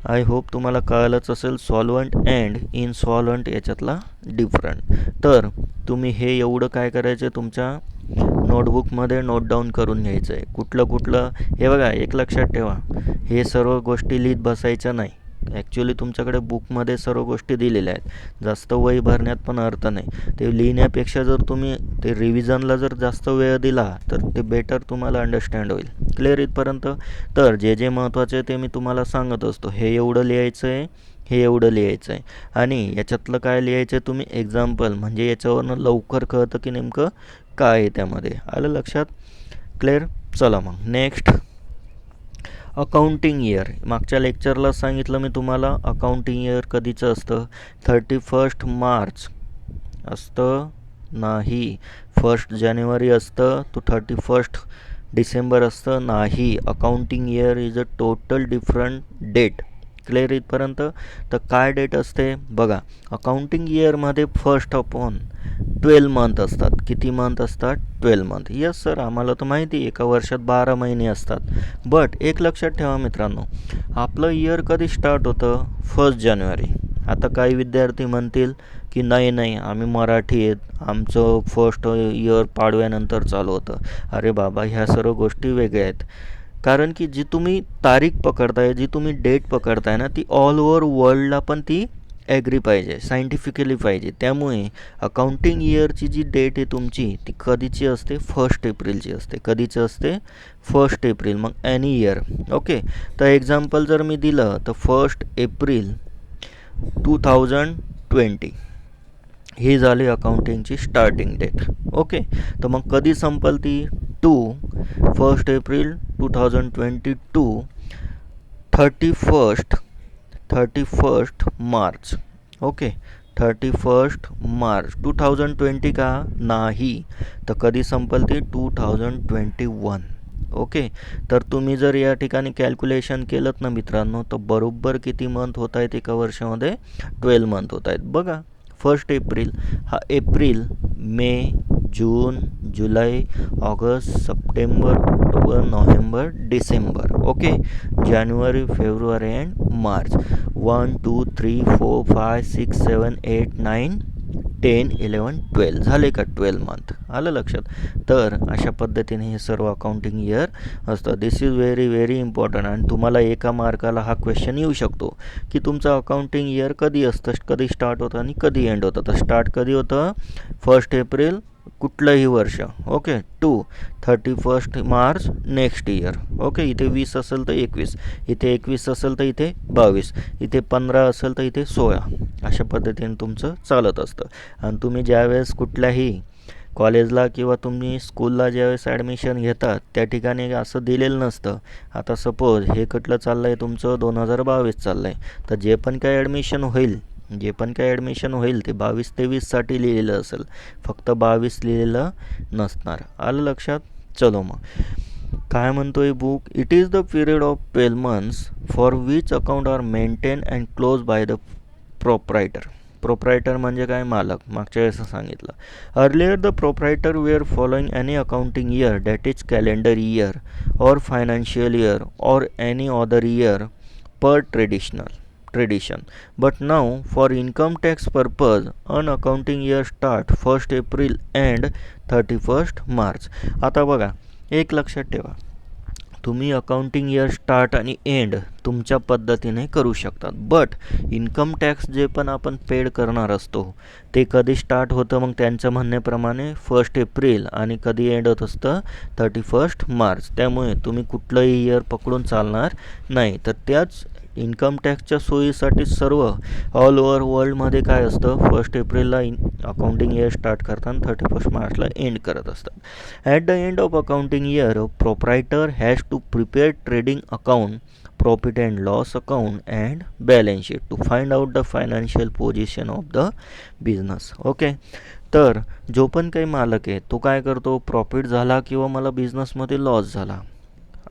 आय होप तुम्हाला कळलंच असेल सॉल्वंट अँड इनसॉल्वंट याच्यातला डिफरंट. तर तुम्ही हे एवढं काय करायचं, तुमच्या नोटबुकमध्ये नोट डाऊन करून घ्यायचं आहे. कुठलं हे बघा, एक लक्षात ठेवा, हे सर्व गोष्टी लिहित बसायच्या नाही. ॲक्च्युली तुमच्याकडे बुकमध्ये सर्व गोष्टी दिलेल्या आहेत, जास्त वही भरण्यात पण अर्थ नाही. ते लिहिण्यापेक्षा जर तुम्ही ते रिव्हिजनला जर जास्त वेळ दिला तर ते बेटर तुम्हाला अंडरस्टँड होईल. क्लिअर इथपर्यंत? तर जे जे महत्त्वाचे आहे ते मी तुम्हाला सांगत असतो. हे एवढं लिहायचं आहे, हे एवढं लिहायचं आहे, आणि याच्यातलं काय लिहायचं आहे तुम्ही? एक्झाम्पल. म्हणजे याच्यावरनं लवकर कळतं की नेमकं काय आहे त्यामध्ये. आलं लक्षात? क्लिअर? चला मग नेक्स्ट, अकाउंटिंग इयर. मागच्या लेक्चरला सांगितलं मी तुम्हाला, अकाउंटिंग इयर कधीचं असतं? 31 मार्च असतं नाही, 1 जानेवारी असतं, तो 31 डिसेंबर असतं नाही. Accounting year is a total different date. Clear इथपर्यंत? तर काय डेट असते बघा, अकाउंटिंग इयरमध्ये फर्स्ट अपॉन 12 मंथ असतात. किती मंथ असतात? 12 मंथ. यस सर, आम्हाला तर माहिती आहे, एका वर्षात 12 महिने असतात. बट एक लक्षात ठेवा मित्रांनो, आपलं इयर कधी स्टार्ट होतं? 1 जानेवारी. आता काही विद्यार्थी म्हणतील की नाही आम्ही मराठी आहेत, आमचं फर्स्ट इयर पाडव्यानंतर चालू होतं. अरे बाबा, ह्या सर्व गोष्टी वेगळ्या आहेत. कारण की जी तुम्ही तारीख पकडताय, जी तुम्ही डेट पकडताय ना, ती ऑल ओव्हर वर्ल्डला पण ती ॲग्री पाहिजे, सायंटिफिकली पाहिजे. त्यामुळे अकाउंटिंग इयरची जी डेट आहे तुमची, ती कधीची असते? 1 एप्रिलची असते. कधीची असते? 1 एप्रिल. मग एनी इयर. ओके, तर एक्झाम्पल जर मी दिलं तर 1 एप्रिल 2020 ही झाली अकाउंटिंगची स्टार्टिंग डेट. ओके, तर मग कधी संपल ती? 1 एप्रिल 2022 31 मार्च. ओके, 31 मार्च 2020 का? नाही. तर कधी संपल ती? 2021. ओके, तर तुम्ही जर या ठिकाणी कॅल्क्युलेशन केलं ना मित्रांनो, तर बरोबर किती मंथ होत आहेत एका वर्षामध्ये? 12 मंथ होत आहेत. बघा, 1 एप्रिल हा April, may, June, July, August, September, October, November, December. Okay, January, February and March. 1 2 3 4 5 6 7 8 9 10 11 12 झाले का? 12 मंथ. आलं लक्षात? तर अशा पद्धतीने हे सर्व अकाउंटिंग इयर असतं. दिस इज व्हेरी व्हेरी इम्पॉर्टंट. आणि तुम्हाला एका मार्काला हा क्वेश्चन येऊ शकतो की तुमचं अकाउंटिंग इयर कधी असतं, कधी स्टार्ट होतं आणि कधी एंड होतं. तर स्टार्ट कधी होतं? 1 एप्रिल कुठलंही वर्ष. Okay, 31 March next year. Okay, इथे 20 असेल तर 21, इथे 21 असेल तर इथे 22, इथे 15 असेल तर इथे 16. अशा पद्धतीने तुमचं चालत असतं. आणि तुम्ही ज्यावेळेस कुठल्याही कॉलेजला किंवा तुम्ही स्कूलला ज्यावेळेस ॲडमिशन घेतात त्या ठिकाणी असं दिलेलं नसतं. आता सपोज हे कुठलं चाललं आहे तुमचं? 2022 चाललं आहे. तर जे पण काही ॲडमिशन होईल ते 22-23साठी लिहिलेलं असेल, फक्त 22 लिहिलेलं नसणार. आलं लक्षात? चलो मग काय म्हणतोय book? It is the period of 12 months for which account are maintain and close by the proprietor. Proprietor म्हणजे काय? मालक. मागच्या वेळेस सांगितलं. Earlier the proprietor were following any accounting year that is calendar year or financial year or any other year per tradition. But now for income tax purpose an accounting year start 1 April and 31 March. आता बघा, एक लक्षात ठेवा, तुम्ही accounting year start आणि end तुमच्या पद्धतीने करू शकतात. बट इन्कम टॅक्स जे पण आपण पेड करणार असतो ते कधी स्टार्ट होतं? मग त्यांच्या म्हणण्याप्रमाणे 1 एप्रिल आणि कधी एंड होत असतं? 31 मार्च. त्यामुळे तुम्ही कुठलंही इयर पकडून चालणार नाही. तर त्याच इन्कम टॅक्सच्या सोयीसाठी सर्व ऑल ओव्हर वर्ल्डमध्ये काय असतं, 1 एप्रिलला अकाउंटिंग इयर स्टार्ट करताना 31 मार्चला एंड करत असतात. At the end of accounting year proprietor has to prepare trading account, profit and loss account and balance sheet to find out the financial position of the business. Okay, तर जो पण काही मालक आहे तो काय करतो, प्रॉफिट झाला किंवा मला बिझनेसमध्ये लॉस झाला,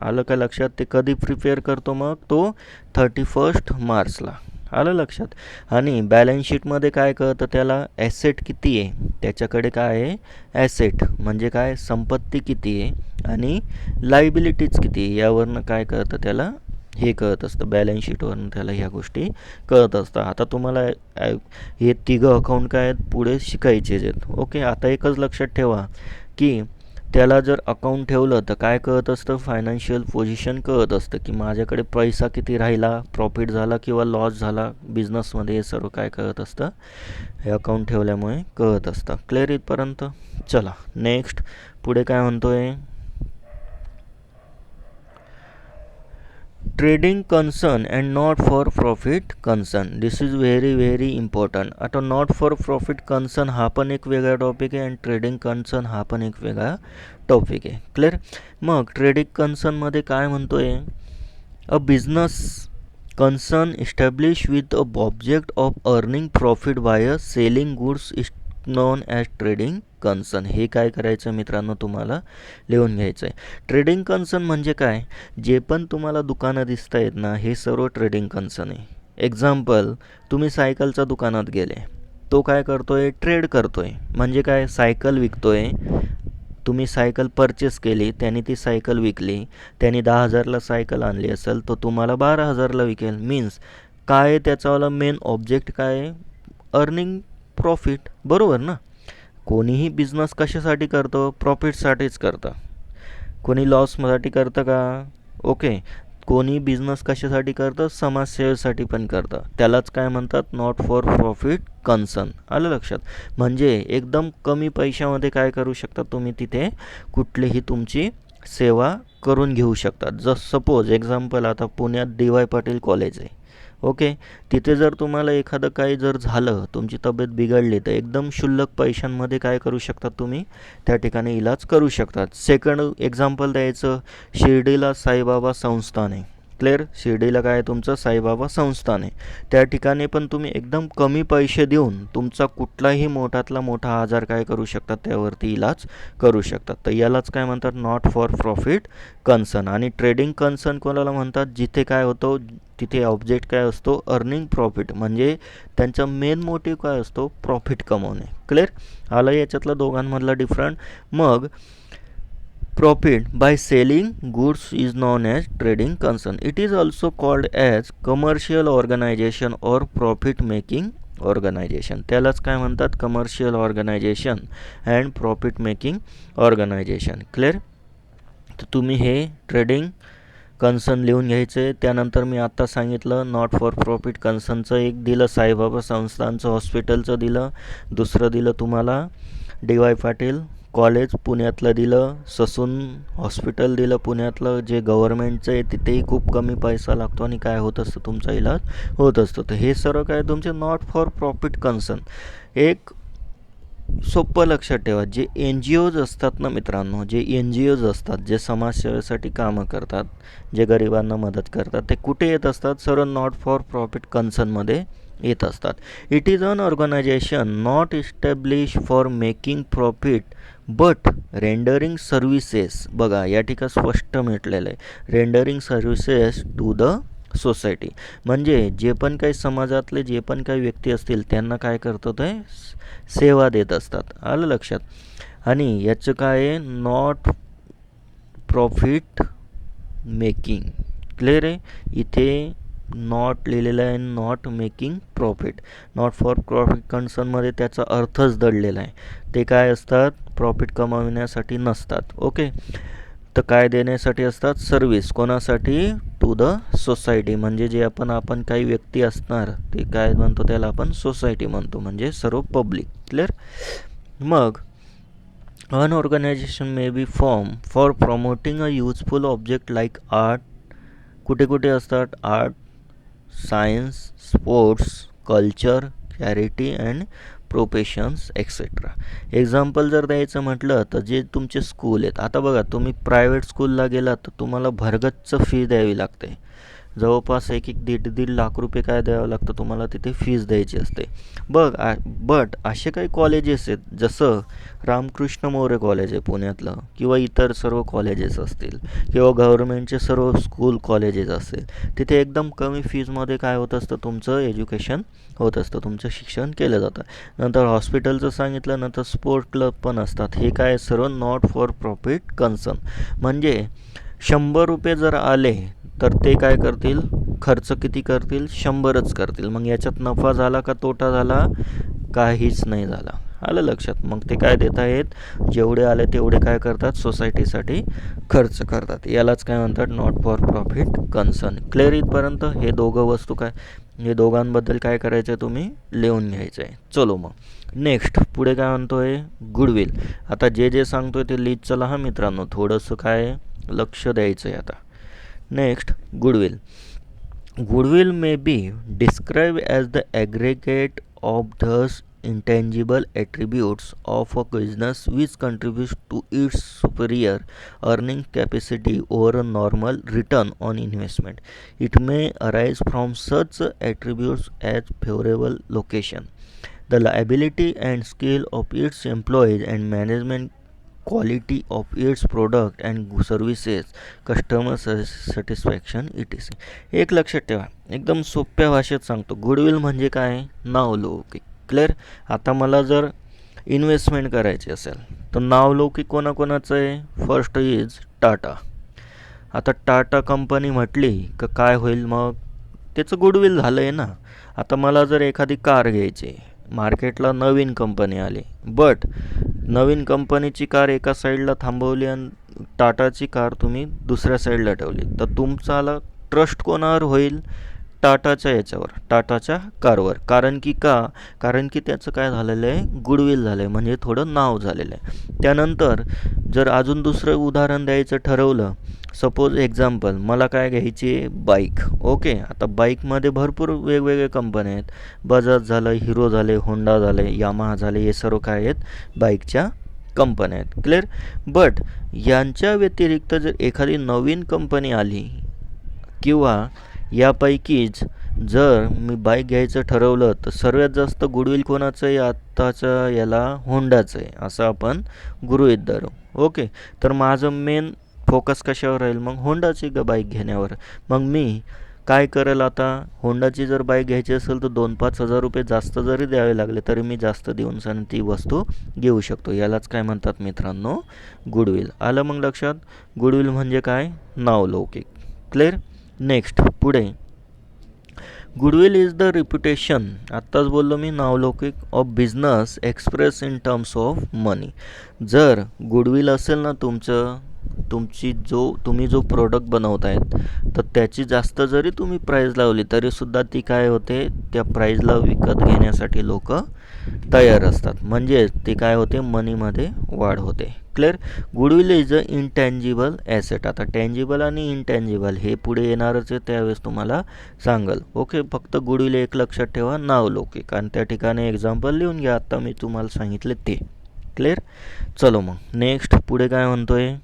आलं का लक्षात, ते कधी प्रिपेअर करतो, मग तो 31 मार्चला. आलं लक्षात. आणि बॅलन्स शीटमध्ये काय कळतं त्याला, ॲसेट किती आहे, त्याच्याकडे काय आहे ॲसेट म्हणजे काय, संपत्ती किती आहे, आणि लायबिलिटीज किती आहे, यावरनं काय कळतं त्याला, हे कळत असतं. बॅलन्स शीटवरून त्याला ह्या गोष्टी कळत असतात. आता तुम्हाला हे तिघं अकाउंट काय आहेत पुढे शिकायचे आहेत. ओके, आता एकच लक्षात ठेवा की त्याला जर अकाउंट ठेवलं तर काय कळत असतं, फायनान्शियल पोझिशन कळत असतं की माझ्याकडे पैसा किती राहिला, प्रॉफिट झाला किंवा लॉस झाला बिझनेसमध्ये, हे सर्व काय कळत असतं, हे अकाउंट ठेवल्यामुळे कळत असतं. क्लिअर इथपर्यंत. चला नेक्स्ट पुढे काय म्हणतोय, trading concern and not for profit concern. This is very important. आता नॉट फॉर प्रॉफिट कन्सर्न हा पण एक वेगळा टॉपिक आहे आणि ट्रेडिंग कन्सर्न हा पण एक वेगळा टॉपिक आहे. क्लिअर. मग ट्रेडिंग कन्सर्नमध्ये काय म्हणतोय, a business concern establish with a object of earning profit by selling goods is known as trading concern. हे काय करायचं मित्रांनो, तुम्हाला लिहून घ्यायचं आहे. ट्रेडिंग कन्सर्न म्हणजे काय, जे पण तुम्हाला दुकानं दिसत आहेत ना, हे सर्व ट्रेडिंग कन्सर्न आहे. एक्झाम्पल, तुम्ही सायकलच्या दुकानात गेले, तो काय करतोय, ट्रेड करतोय. म्हणजे काय, सायकल विकतोय. तुम्ही सायकल परचेस केली, त्याने ती सायकल विकली, त्याने 10,000ला सायकल आणली असेल तर तुम्हाला 12,000ला विकेल. मीन्स काय, त्याचावाला मेन ऑब्जेक्ट काय आहे, अर्निंग प्रॉफिट. बरोबर ना. कोणीही बिझनेस कशासाठी करतो, प्रॉफिटसाठीच करतं. कोणी लॉससाठी करतं का, ओके. कोणी बिझनेस कशासाठी करतं, समाजसेवेसाठी पण करतं. त्यालाच काय म्हणतात, नॉट फॉर प्रॉफिट कन्सर्न. आलं लक्षात. म्हणजे एकदम कमी पैशामध्ये काय करू शकता तुम्ही, तिथे कुठलीही तुमची सेवा करून घेऊ शकतात. जसं सपोज एक्झाम्पल, आता पुण्यात DY पाटील कॉलेज आहे. ओके, तिथे जर तुम्हाला एखादं काही जर झालं, तुमची तब्येत बिघडली, तर एकदम क्षुल्लक पैशांमध्ये काय करू शकतात तुम्ही, त्या ठिकाणी इलाज करू शकतात. सेकंड एक्झाम्पल द्यायचं, शिर्डीला साईबाबा संस्थान आहे. क्लिअर. शिर्डीला काय तुमचं साईबाबा संस्थान आहे. त्या ठिकाणी पण तुम्ही एकदम कमी पैसे देऊन तुमचा कुठलाही मोठातला मोठा आजार काय करू शकतात, त्यावरती इलाज करू शकतात. तर यालाच काय म्हणतात, नॉट फॉर प्रॉफिट कन्सर्न. आणि ट्रेडिंग कन्सर्न कोणाला म्हणतात, जिथे काय होतं, तिथे ऑब्जेक्ट काय असतो, अर्निंग प्रॉफिट. म्हणजे त्यांचा मेन मोटिव्ह काय असतो, प्रॉफिट कमवणे. क्लिअर. आलं याच्यातला दोघांमधला डिफरंट. मग profit by selling goods is known as trading concern. It is also called as commercial organization or profit making organization. त्यालाच काय म्हणतात, commercial organization and profit making organization. Clear. तर तुम्ही हे ट्रेडिंग कन्सर्न लिहून घ्यायचे. त्यानंतर मी आत्ता सांगितलं नॉट फॉर प्रॉफिट कन्सर्नचं एक दिलं, साईबाबा संस्थानचं हॉस्पिटलचं दिलं. दुसरं दिलं तुम्हाला DY पाटील कॉलेज पुण्यातलं दिलं, ससून हॉस्पिटल दिलं पुण्यातलं, जे गव्हर्नमेंटचं आहे. तिथेही खूप कमी पैसा लागतो आणि काय होत असतं, तुमचा इलाज होत असतो. तर हे सर्व काय तुमचे नॉट फॉर प्रॉफिट कन्सर्न. एक सोपं लक्षात ठेवा, जे NGOज असतात ना मित्रांनो, जे NGOज असतात, जे समाजसेवेसाठी कामं करतात, जे गरिबांना मदत करतात, ते कुठे येत असतात, सर्व नॉट फॉर प्रॉफिट कन्सर्नमध्ये येत असतात. It is an organization not establish for making profit but rendering services. बघा या ठिकाणी स्पष्ट म्हटलेलं आहे, rendering services to the society. म्हणजे जे पण काही समाजातले जे पण काही व्यक्ती असतील त्यांना काय करतो, ते सेवा देत असतात. आलं लक्षात. आणि याचं काय आहे, नॉट प्रॉफिट मेकिंग. क्लिअर आहे. इथे नॉट लिहिलेलं आहे, not making profit. Not for profit कन्सर्नमध्ये त्याचा अर्थच दडलेला आहे. ते काय असतात, प्रॉफिट कमावण्यासाठी नसतात. ओके. तर काय देण्यासाठी असतात, सर्व्हिस. कोणासाठी, टू द सोसायटी. म्हणजे जे आपण काही व्यक्ती असणार, ते काय म्हणतो, त्याला आपण सोसायटी म्हणतो, म्हणजे सर्व पब्लिक. क्लिअर. मग an organisation may be form for promoting a useful object like art. कुठे कुठे असतात, art, science, sports, culture, charity and professions etcetera. Example जर द्यायचं म्हटलं तर जे तुमचे स्कूल आहेत, आता बघा तुम्ही प्रायव्हेट स्कूलला गेलात तर तुम्हाला भरगच्च फी द्यावी लागते. जवळपास एक दीड लाख रुपये काय द्यावं लागतं तुम्हाला, तिथे फीज द्यायची असते. बट असे काही कॉलेजेस आहेत जसं रामकृष्ण मोरे कॉलेज आहे पुण्यातलं, किंवा इतर सर्व कॉलेजेस असतील, किंवा गव्हर्नमेंटचे सर्व स्कूल कॉलेजेस असतील, तिथे एकदम कमी फीजमध्ये काय होत असतं, तुमचं एज्युकेशन होत असतं, तुमचं शिक्षण केलं जातं. नंतर हॉस्पिटलचं सांगितलं, नंतर स्पोर्ट क्लब पण असतात. हे काय सर्व नॉट फॉर प्रॉफिट कन्सर्न, म्हणजे 100 रुपये जर आले तर ते काय करतील, खर्च किती करतील, 100च करतील. मग याच्यात नफा झाला का तोटा झाला, काहीच नाही झाला. आलं लक्षात. मग ते काय देत आहेत, जेवढे आले तेवढे काय करतात, सोसायटीसाठी खर्च करतात. यालाच काय म्हणतात, not for profit concern. Clear इथपर्यंत. हे दोघं वस्तू काय, हे दोघांबद्दल काय करायचं आहे, तुम्ही लिहून घ्यायचं आहे. चलो मग नेक्स्ट पुढे काय म्हणतो आहे, गुडविल. आता जे सांगतोय ते लिहित चला हा मित्रांनो, थोडंसं काय लक्ष द्यायचं आहे आता. Next, goodwill. Goodwill may be described as the aggregate of the intangible attributes of a business which contributes to its superior earning capacity over a normal return on investment. It may arise from such attributes as favorable location, the ability and skill of its employees, and management quality of its product and services, customer satisfaction etc. एक लक्षात ठेवा, एकदम सोप्या भाषेत सांगतो. Goodwill म्हणजे काय, नावलौकिक. क्लिअर. आता मला जर इन्व्हेस्टमेंट करायची असेल तर नावलौकिक कोणाकोणाचं आहे, फर्स्ट इज टाटा. आता टाटा कंपनी म्हटली का काय होईल, मग त्याचं गुडविल झालं आहे ना. आता मला जर एखादी कार घ्यायची, मार्केटला नवीन कंपनी आली, बट नवीन कंपनीची कार एका साईडला थांबवली आणि टाटाची कार तुम्ही दुसऱ्या साईडला ठेवली, तर तुमचा ट्रस्ट कोणावर होईल, टाटाच्या याच्यावर, टाटाच्या कारवर. कारण की त्याचं काय झालेलं आहे, गुडविल झालं आहे, म्हणजे थोडं नाव झालेलं आहे. त्यानंतर जर अजून दुसरं उदाहरण द्यायचं ठरवलं, सपोज एक्झाम्पल मला काय घ्यायची आहे, बाईक. ओके. आता बाईकमध्ये भरपूर वेगवेगळे कंपन्या आहेत. बजाज झालं, हिरो झाले, होंडा झाले, यामाहा झाले, हे सर्व काय आहेत, बाईकच्या कंपन्या आहेत. क्लिअर. बट यांच्या व्यतिरिक्त जर एखादी नवीन कंपनी आली, किंवा यापैकीच जर मी बाईक घ्यायचं ठरवलं, तर सर्वात जास्त गुडविल कोणाचं आहे, आत्ताचं याला होंडाचं आहे, असं आपण गृहीत धरू. ओके. तर माझं मेन फोकस कशावर राहील, मग होंडाची बाईक घेण्यावर. मग मी काय करेल, आता होंडाची जर बाईक घ्यायची असेल तर 2-5 हजार रुपये जास्त जरी द्यावे लागले तरी मी जास्त देऊन सण ती वस्तू घेऊ शकतो. यालाच काय म्हणतात मित्रांनो, गुडविल. आलं मग लक्षात. गुडविल म्हणजे काय, नावलौकिक. क्लिअर. नेक्स्ट पुढे, गुडविल इज द रिप्युटेशन, आत्ताच बोललो मी, नावलौकिक of business express in terms of money. जर गुडविल असेल ना तुमचं, तुम्ही जो प्रोडक्ट बनवतायत, तर त्याची जास्त जरी तुम्ही प्राईज लावली तरीसुद्धा ती काय होते, त्या प्राईजला विकत घेण्यासाठी लोक तयार असतात. म्हणजे ते काय होते, मनीमध्ये वाढ होते. Clear. Goodwill is a intangible asset. आता टँजिबल आणि इनटँजिबल हे पुढे येणारच आहे, त्यावेळेस तुम्हाला सांगल. ओके. फक्त गुडविल एक लक्षात ठेवा, नावलौकिक, आणि त्या ठिकाणी एक्झाम्पल लिहून घ्या, आत्ता मी तुम्हाला सांगितले ते. क्लिअर. चलो मग नेक्स्ट पुढे काय म्हणतोय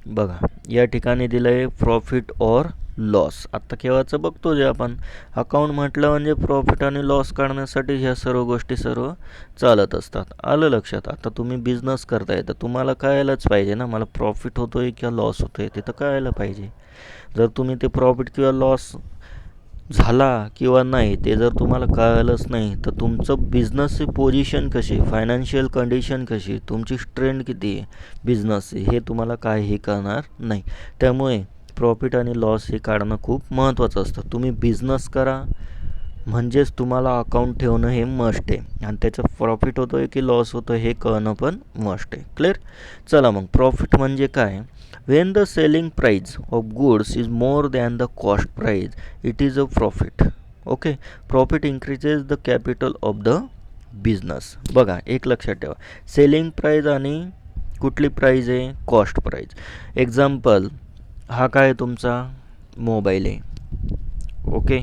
बघा, या ठिकाणी दिलं आहे प्रॉफिट ऑर लॉस. आत्ता केव्हाचं बघतो जे आपण, अकाउंट म्हटलं म्हणजे प्रॉफिट आणि लॉस काढण्यासाठी ह्या सर्व गोष्टी सर्व चालत असतात. आलं लक्षात. आता तुम्ही बिझनेस करताय तर तुम्हाला कळायलाच पाहिजे ना, मला प्रॉफिट होतो आहे किंवा लॉस होतो आहे, ते तर कळायला पाहिजे. जर तुम्ही ते प्रॉफिट किंवा लॉस झाला किंवा नाही ते जर तुम्हाला कळालंच नाही, तर तुमचं बिझनेसची पोझिशन कशी, फायनान्शियल कंडिशन कशी, तुमची स्ट्रेंथ किती आहे बिझनेसची, हे तुम्हाला काहीही कळणार नाही. त्यामुळे प्रॉफिट आणि लॉस हे काढणं खूप महत्त्वाचं असतं. तुम्ही बिझनेस करा म्हणजेच तुम्हाला अकाउंट ठेवणं हे मस्ट आहे, आणि त्याचं प्रॉफिट होतो आहे की लॉस होतो हे कळणं पण मस्ट आहे. क्लिअर. चला मग, प्रॉफिट म्हणजे काय, when the selling price of goods is more than the cost price, it is a profit. Okay. Profit increases the capital of the business. बघा एक लक्षात ठेवा, सेलिंग प्राईज आणि कुठली प्राईज आहे, कॉस्ट प्राईज. एक्झाम्पल हा काय तुमचा मोबाईल आहे. ओके,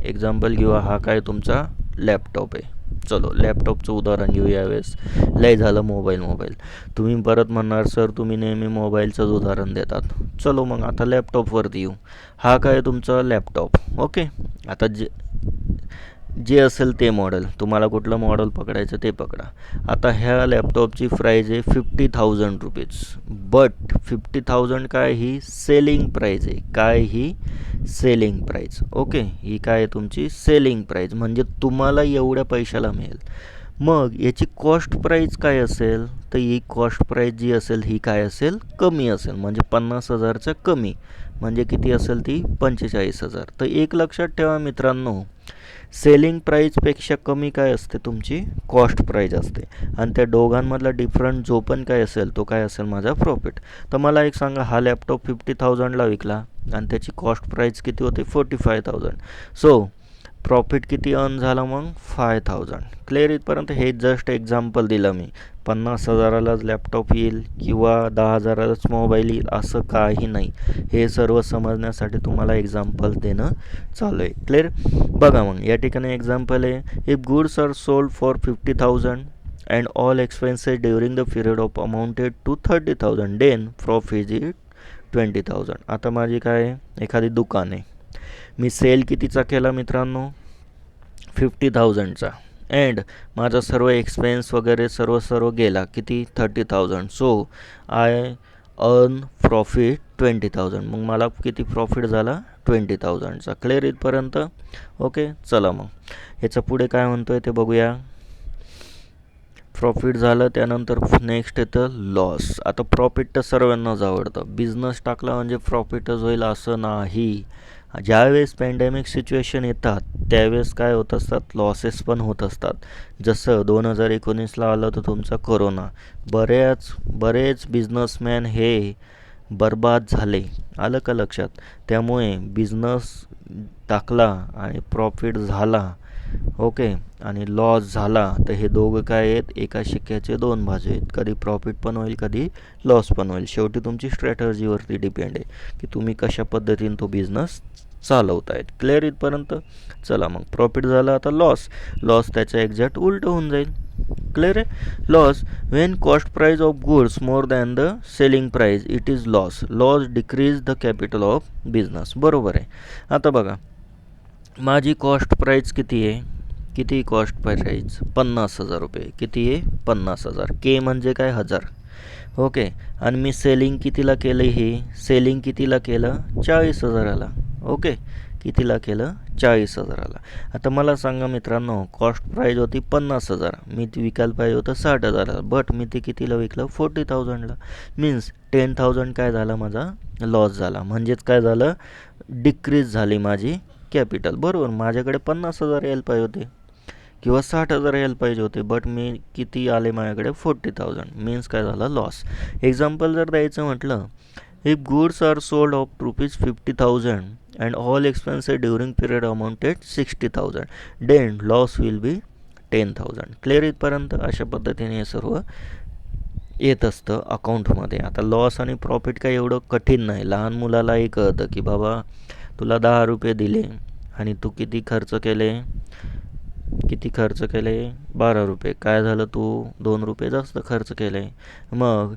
एक्झाम्पल घेऊ, हा काय तुमचा लॅपटॉप आहे. चलो लॅपटॉपचं उदाहरण घेऊ यावेळेस. लय झालं मोबाईल. तुम्ही परत म्हणणार सर तुम्ही नेहमी मोबाईलचंच उदाहरण देतात. चलो मग आता लॅपटॉपवरती येऊ. हा काय तुमचा लॅपटॉप. ओके, आता जे असेल ते मॉडेल, तुम्हाला कुठलं मॉडेल पकडायचं ते पकडा. आता ह्या लॅपटॉपची प्राईज आहे 50,000 रुपीज. बट 50,000 काय ही सेलिंग प्राईज आहे. काय ही सेलिंग प्राईज. ओके, ही काय आहे तुमची सेलिंग प्राईज, म्हणजे तुम्हाला एवढ्या पैशाला मिळेल. मग याची कॉस्ट प्राईज काय असेल, तर ही कॉस्ट प्राईज जी असेल ही काय असेल, कमी असेल. म्हणजे 50,000च्या कमी म्हणजे किती असेल ती 45,000. तर एक लक्षात ठेवा मित्रांनो, सेलिंग प्राईजपेक्षा कमी काय असते तुमची कॉस्ट प्राईज असते. आणि त्या दोघांमधला डिफरंट जो पण काय असेल तो काय असेल माझा प्रॉफिट. तर मला एक सांगा, हा लॅपटॉप 50,000ला विकला आणि त्याची कॉस्ट प्राईज किती होते 45,000. सो प्रॉफिट किती अर्न झाला मग 5,000. क्लिअर इथपर्यंत. हे जस्ट एक्झाम्पल दिलं मी. 50,000लाच लॅपटॉप येईल किंवा 10,000लाच मोबाईल येईल असं काही नाही. हे सर्व समजण्यासाठी तुम्हाला एक्झाम्पल देणं चालू आहे. क्लिअर. बघा मग या ठिकाणी एक्झाम्पल आहे, if goods are sold for 50,000 and all expenses during the period of amounted to 30,000 then profit is 20,000. आता माझी काय एखादी दुकान आहे, मी सेल कितीचा केला मित्रांनो 50,000चा, अँड माझा सर्व एक्सपेन्स वगैरे सर्व गेला किती 30,000. So I earn profit 20,000. मग मला किती प्रॉफिट झाला 20,000चा. क्लिअर इथपर्यंत. ओके, चला मग ह्याच्या पुढे काय म्हणतो आहे ते बघूया. प्रॉफिट झालं, त्यानंतर नेक्स्ट येतं लॉस. आता प्रॉफिट तर सर्वांनाच आवडतं. बिझनेस टाकला म्हणजे प्रॉफिटच होईल असं नाही. ज्यावेळेस पॅन्डेमिक सिच्युएशन येतात त्यावेळेस काय होत असतात, लॉसेस पण होत असतात. जसं 2019ला आलं तर तुमचा कोरोना, बरेच बिझनेसमॅन हे बर्बाद झाले. आलं का लक्षात. त्यामुळे बिझनेस टाकला आणि प्रॉफिट झाला, ओके, आणि लॉस झाला, तर हे दोघं काय आहेत, एका शिक्क्याचे दोन बाजू आहेत. कधी प्रॉफिट पण होईल, कधी लॉस पण होईल. शेवटी तुमची स्ट्रॅटर्जीवरती डिपेंड आहे की तुम्ही कशा पद्धतीने तो बिझनेस चालवतायत. क्लिअर इथपर्यंत. चला मग प्रॉफिट झाला, आता लॉस त्याच्या एक्झॅक्ट उलट होऊन जाईल. क्लिअर आहे. Loss when cost price of goods more than the selling price it is loss decrease the capital of business. बरोबर आहे. आता बघा, माझी कॉस्ट प्राईज किती आहे, किती कॉस्ट प्राईज 50,000 रुपये. किती आहे 50,000. के म्हणजे काय 1000. ओके, आणि मी सेलिंग कितीला केलं, हे सेलिंग कितीला केलं 40,000ला. ओके, कितीला केलं 40,000ला. आता मला सांगा मित्रांनो, कॉस्ट प्राईज होती 50,000, मी ती विकायला पाहिजे होतं 60,000ला, बट मी ते कितीला विकलं 40,000ला. मीन्स 10,000 काय झाला माझा लॉस झाला. म्हणजेच काय झालं, डिक्रीज झाली माझी कॅपिटल. बरोबर, माझ्याकडे 50,000 यायला पाहिजे होते किंवा 60,000 यायला पाहिजे होते, बट मी किती आले माझ्याकडे 40,000. मीन्स काय झालं लॉस. एक्झाम्पल जर द्यायचं म्हटलं, if goods are sold off ₹50,000 and all expenses during period amounted 60,000 then loss will be 10,000. Clear इथपर्यंत. अशा पद्धतीने हे सर्व येत असतं अकाउंटमध्ये. आता लॉस आणि प्रॉफिट काय एवढं कठीण नाही. लहान मुलालाही कळतं की बाबा तुला 10 रुपये दिले आणि तू किती खर्च केले 12 रुपये. काय झालं, तू 2 रुपये जास्त खर्च केले. मग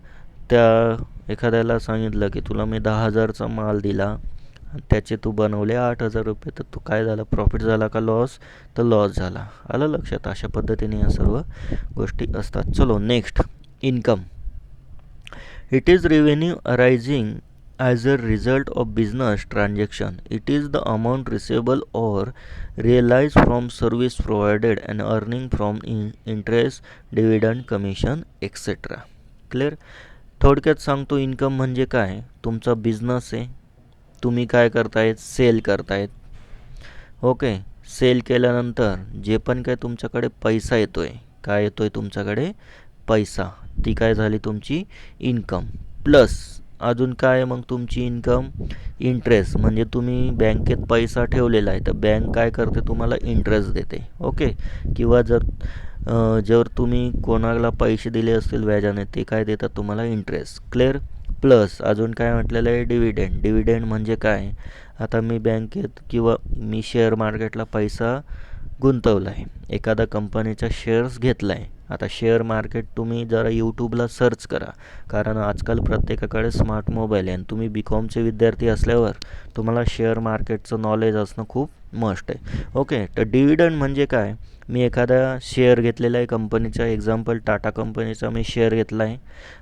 त्या एखाद्याला सांगितलं की तुला मी 10,000चा माल दिला आणि त्याचे तू बनवले 8,000 रुपये, तर तू काय झाला, प्रॉफिट झाला का लॉस, तर लॉस झाला. आलं लक्षात. अशा पद्धतीने या सर्व गोष्टी असतात. चलो next, income. It is revenue arising as a result of business transaction. It is the amount receivable or realized from service provided and earning from interest, dividend, commission, etc. Clear. थोडक्यात सांगतो, इन्कम म्हणजे काय, तुमचा business आहे, तुम्ही काय करतायत, sale करतायत. ओके, सेल केल्यानंतर जे पण काय तुमच्याकडे पैसा येतोय, काय येतोय तुमच्याकडे पैसा, ती काय झाली तुमची इन्कम. प्लस अजून काय मग तुमची इन्कम, इंटरेस्ट. म्हणजे तुम्ही बँकेत पैसा ठेवलेला आहे तर बँक काय करते, तुम्हाला इंटरेस्ट देते. ओके, किंवा जर तुम्ही कोणाला पैसे दिले असतील व्याजाने, ते काय देतात तुम्हाला इंटरेस्ट. क्लिअर. प्लस अजून काय म्हटलेलं आहे, डिव्हिडेंड. डिव्हिडेंड म्हणजे काय, आता मी बँकेत किंवा मी शेअर मार्केटला पैसा गुंतवला आहे, एखादा कंपनीचा शेअर्स घेतला आहे. आता शेअर मार्केट तुम्ही जरा यूट्यूबला सर्च करा, कारण आजकाल प्रत्येकाकडे स्मार्ट मोबाईल आहे आणि तुम्ही BComचे विद्यार्थी असल्यावर तुम्हाला शेअर मार्केटचं नॉलेज असणं खूप मस्ट आहे. ओके, तर डिव्हिडंड म्हणजे काय, मी एखादा शेअर घेतलेला आहे कंपनीचा, एक्झाम्पल टाटा कंपनीचा मी शेअर घेतला आहे.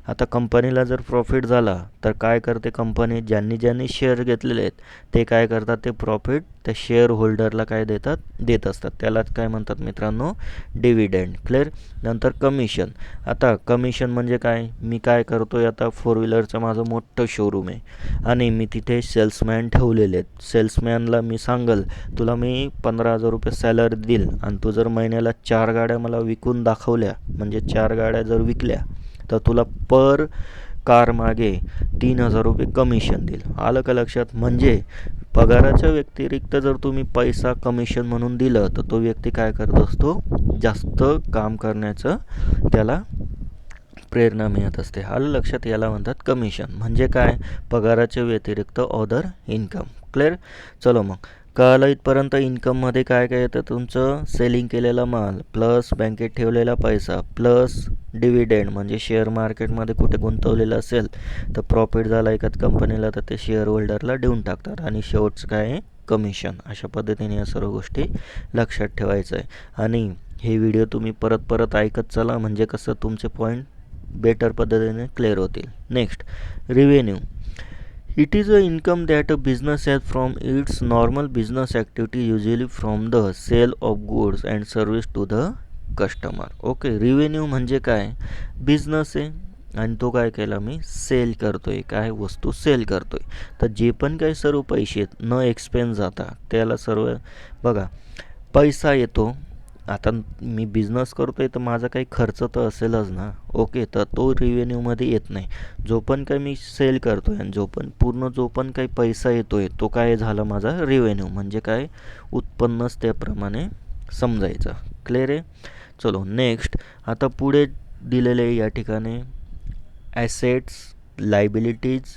आता कंपनीला जर प्रॉफिट झाला तर काय करते कंपनी, ज्यांनी शेअर घेतलेले आहेत ते काय करतात, ते प्रॉफिट त्या शेअर होल्डरला काय देत असतात. त्यालाच काय म्हणतात मित्रांनो, डिव्हिडंड. क्लिअर. नंतर कमिशन. आता कमिशन म्हणजे काय, मी काय करतोय, आता फोर व्हीलरचं माझं मोठं शोरूम आहे आणि मी तिथे सेल्समॅन ठेवलेले आहेत. सेल्समॅनला मी सांगल तुला मी 15,000 रुपये सॅलरी देईल आणि तू जर महिन्याला 4 गाड्या मला विकून दाखवल्या, म्हणजे 4 गाड्या जर विकल्या तर तुला पर कार मागे 3,000 रुपये कमिशन देईल. आलं का लक्षात. म्हणजे पगाराच्या व्यतिरिक्त जर तुम्ही पैसा कमिशन म्हणून दिलं तर तो व्यक्ती काय करत असतो, जास्त काम करण्याचं त्याला प्रेरणा मिळत असते. आलं लक्षात. याला म्हणतात कमिशन. म्हणजे काय, पगाराच्या व्यतिरिक्त अदर इन्कम. क्लिअर. चलो मग कळालं इथपर्यंत. इन्कममध्ये काय काय येतं, तुमचं सेलिंग केलेला माल प्लस बँकेत ठेवलेला पैसा प्लस डिव्हिडेंड म्हणजे शेअर मार्केटमध्ये कुठे गुंतवलेलं असेल तर प्रॉफिट झाला एखाद कंपनीला तर ते शेअर होल्डरला देऊन टाकतात, आणि शेवटचं काय आहे, कमिशन. अशा पद्धतीने या सर्व गोष्टी लक्षात ठेवायचं आहे. आणि हे व्हिडिओ तुम्ही परत परत ऐकत चला, म्हणजे कसं तुमचे पॉईंट बेटर पद्धतीने क्लिअर होतील. Next, revenue. It is a income that a business has from its normal business activity, usually from the sale of goods and service to the customer. Okay, revenue म्हणजे काय, business आहे आणि तो काय केला, मी sale करतोय, काय वस्तू सेल करतोय, तर जे पण काही सर्व पैसे न एक्सपेन्स जाता त्याला सर्व बघा पैसा येतो. आता मी बिझनेस करतोय तर माझा काही खर्च तर असेलच ना. ओके, तर तो रिव्हेन्यूमध्ये येत नाही. जो पण काही मी सेल करतोय आणि जो पण काही पैसा येतोय तो काय झाला माझा रिव्हेन्यू. म्हणजे काय, उत्पन्नच त्याप्रमाणे समजायचं. क्लिअर आहे. चलो नेक्स्ट. आता पुढे दिलेले या ठिकाणी ॲसेट्स, लायबिलिटीज,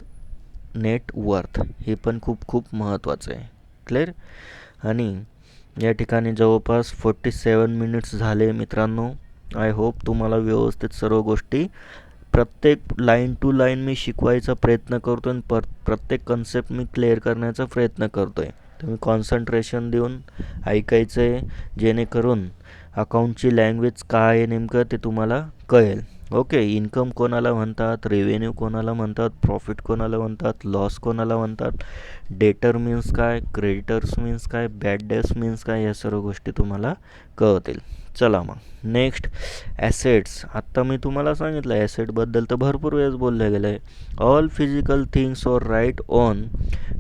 नेट वर्थ. हे पण खूप खूप महत्त्वाचं आहे. क्लिअर. आणि या ठिकाणी जवळपास 47 मिनिट्स झाले मित्रांनो. आय होप तुम्हाला व्यवस्थित सर्व गोष्टी प्रत्येक लाईन टू लाईन मी शिकवायचा प्रयत्न करतो आणि प्रत्येक कन्सेप्ट मी क्लिअर करण्याचा प्रयत्न करतो आहे. तुम्ही कॉन्सन्ट्रेशन देऊन ऐकायचं आहे, जेणेकरून अकाउंटची लँग्वेज काय आहे नेमकं ते तुम्हाला कळेल. ओके, इन्कम कोणाला म्हणतात, रेव्हेन्यू कोणाला म्हणतात, प्रॉफिट कोणाला म्हणतात, लॉस कोणाला म्हणतात, डेटर मीन्स काय, क्रेडिटर्स मीन्स काय, बॅड डेट्स मीन्स काय, या सर्व गोष्टी तुम्हाला कळतील. चला मग नेक्स्ट, ॲसेट्स. आत्ता मी तुम्हाला सांगितलं ॲसेटबद्दल तर भरपूर वेळेस बोललं गेलं आहे. All physical things or right on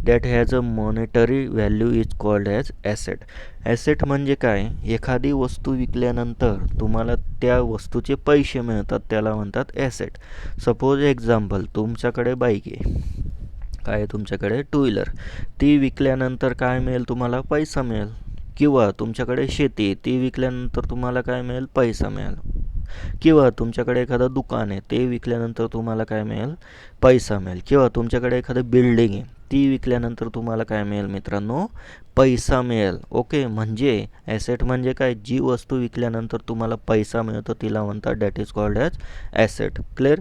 that has a monetary value is called as asset. Asset म्हणजे काय, एखादी वस्तू विकल्यानंतर तुम्हाला त्या वस्तूचे पैसे मिळतात, त्याला म्हणतात ॲसेट. सपोज एक्झाम्पल, तुमच्याकडे बाईक आहे, काय तुमच्याकडे टू व्हीलर, ती विकल्यानंतर काय मिळेल, तुम्हाला पैसा मिळेल. किंवा तुमच्याकडे शेती आहे, ती विकल्यानंतर तुम्हाला काय मिळेल, पैसा मिळेल. किंवा तुमच्याकडे एखादं दुकान आहे, ते विकल्यानंतर तुम्हाला काय मिळेल, पैसा मिळेल. किंवा तुमच्याकडे एखादं बिल्डिंग आहे, ती विकल्यानंतर तुम्हाला काय मिळेल मित्रांनो, पैसा मिळेल. ओके, म्हणजे ॲसेट म्हणजे काय, जी वस्तू विकल्यानंतर तुम्हाला पैसा मिळतो तिला म्हणतात that is called as asset. Clear.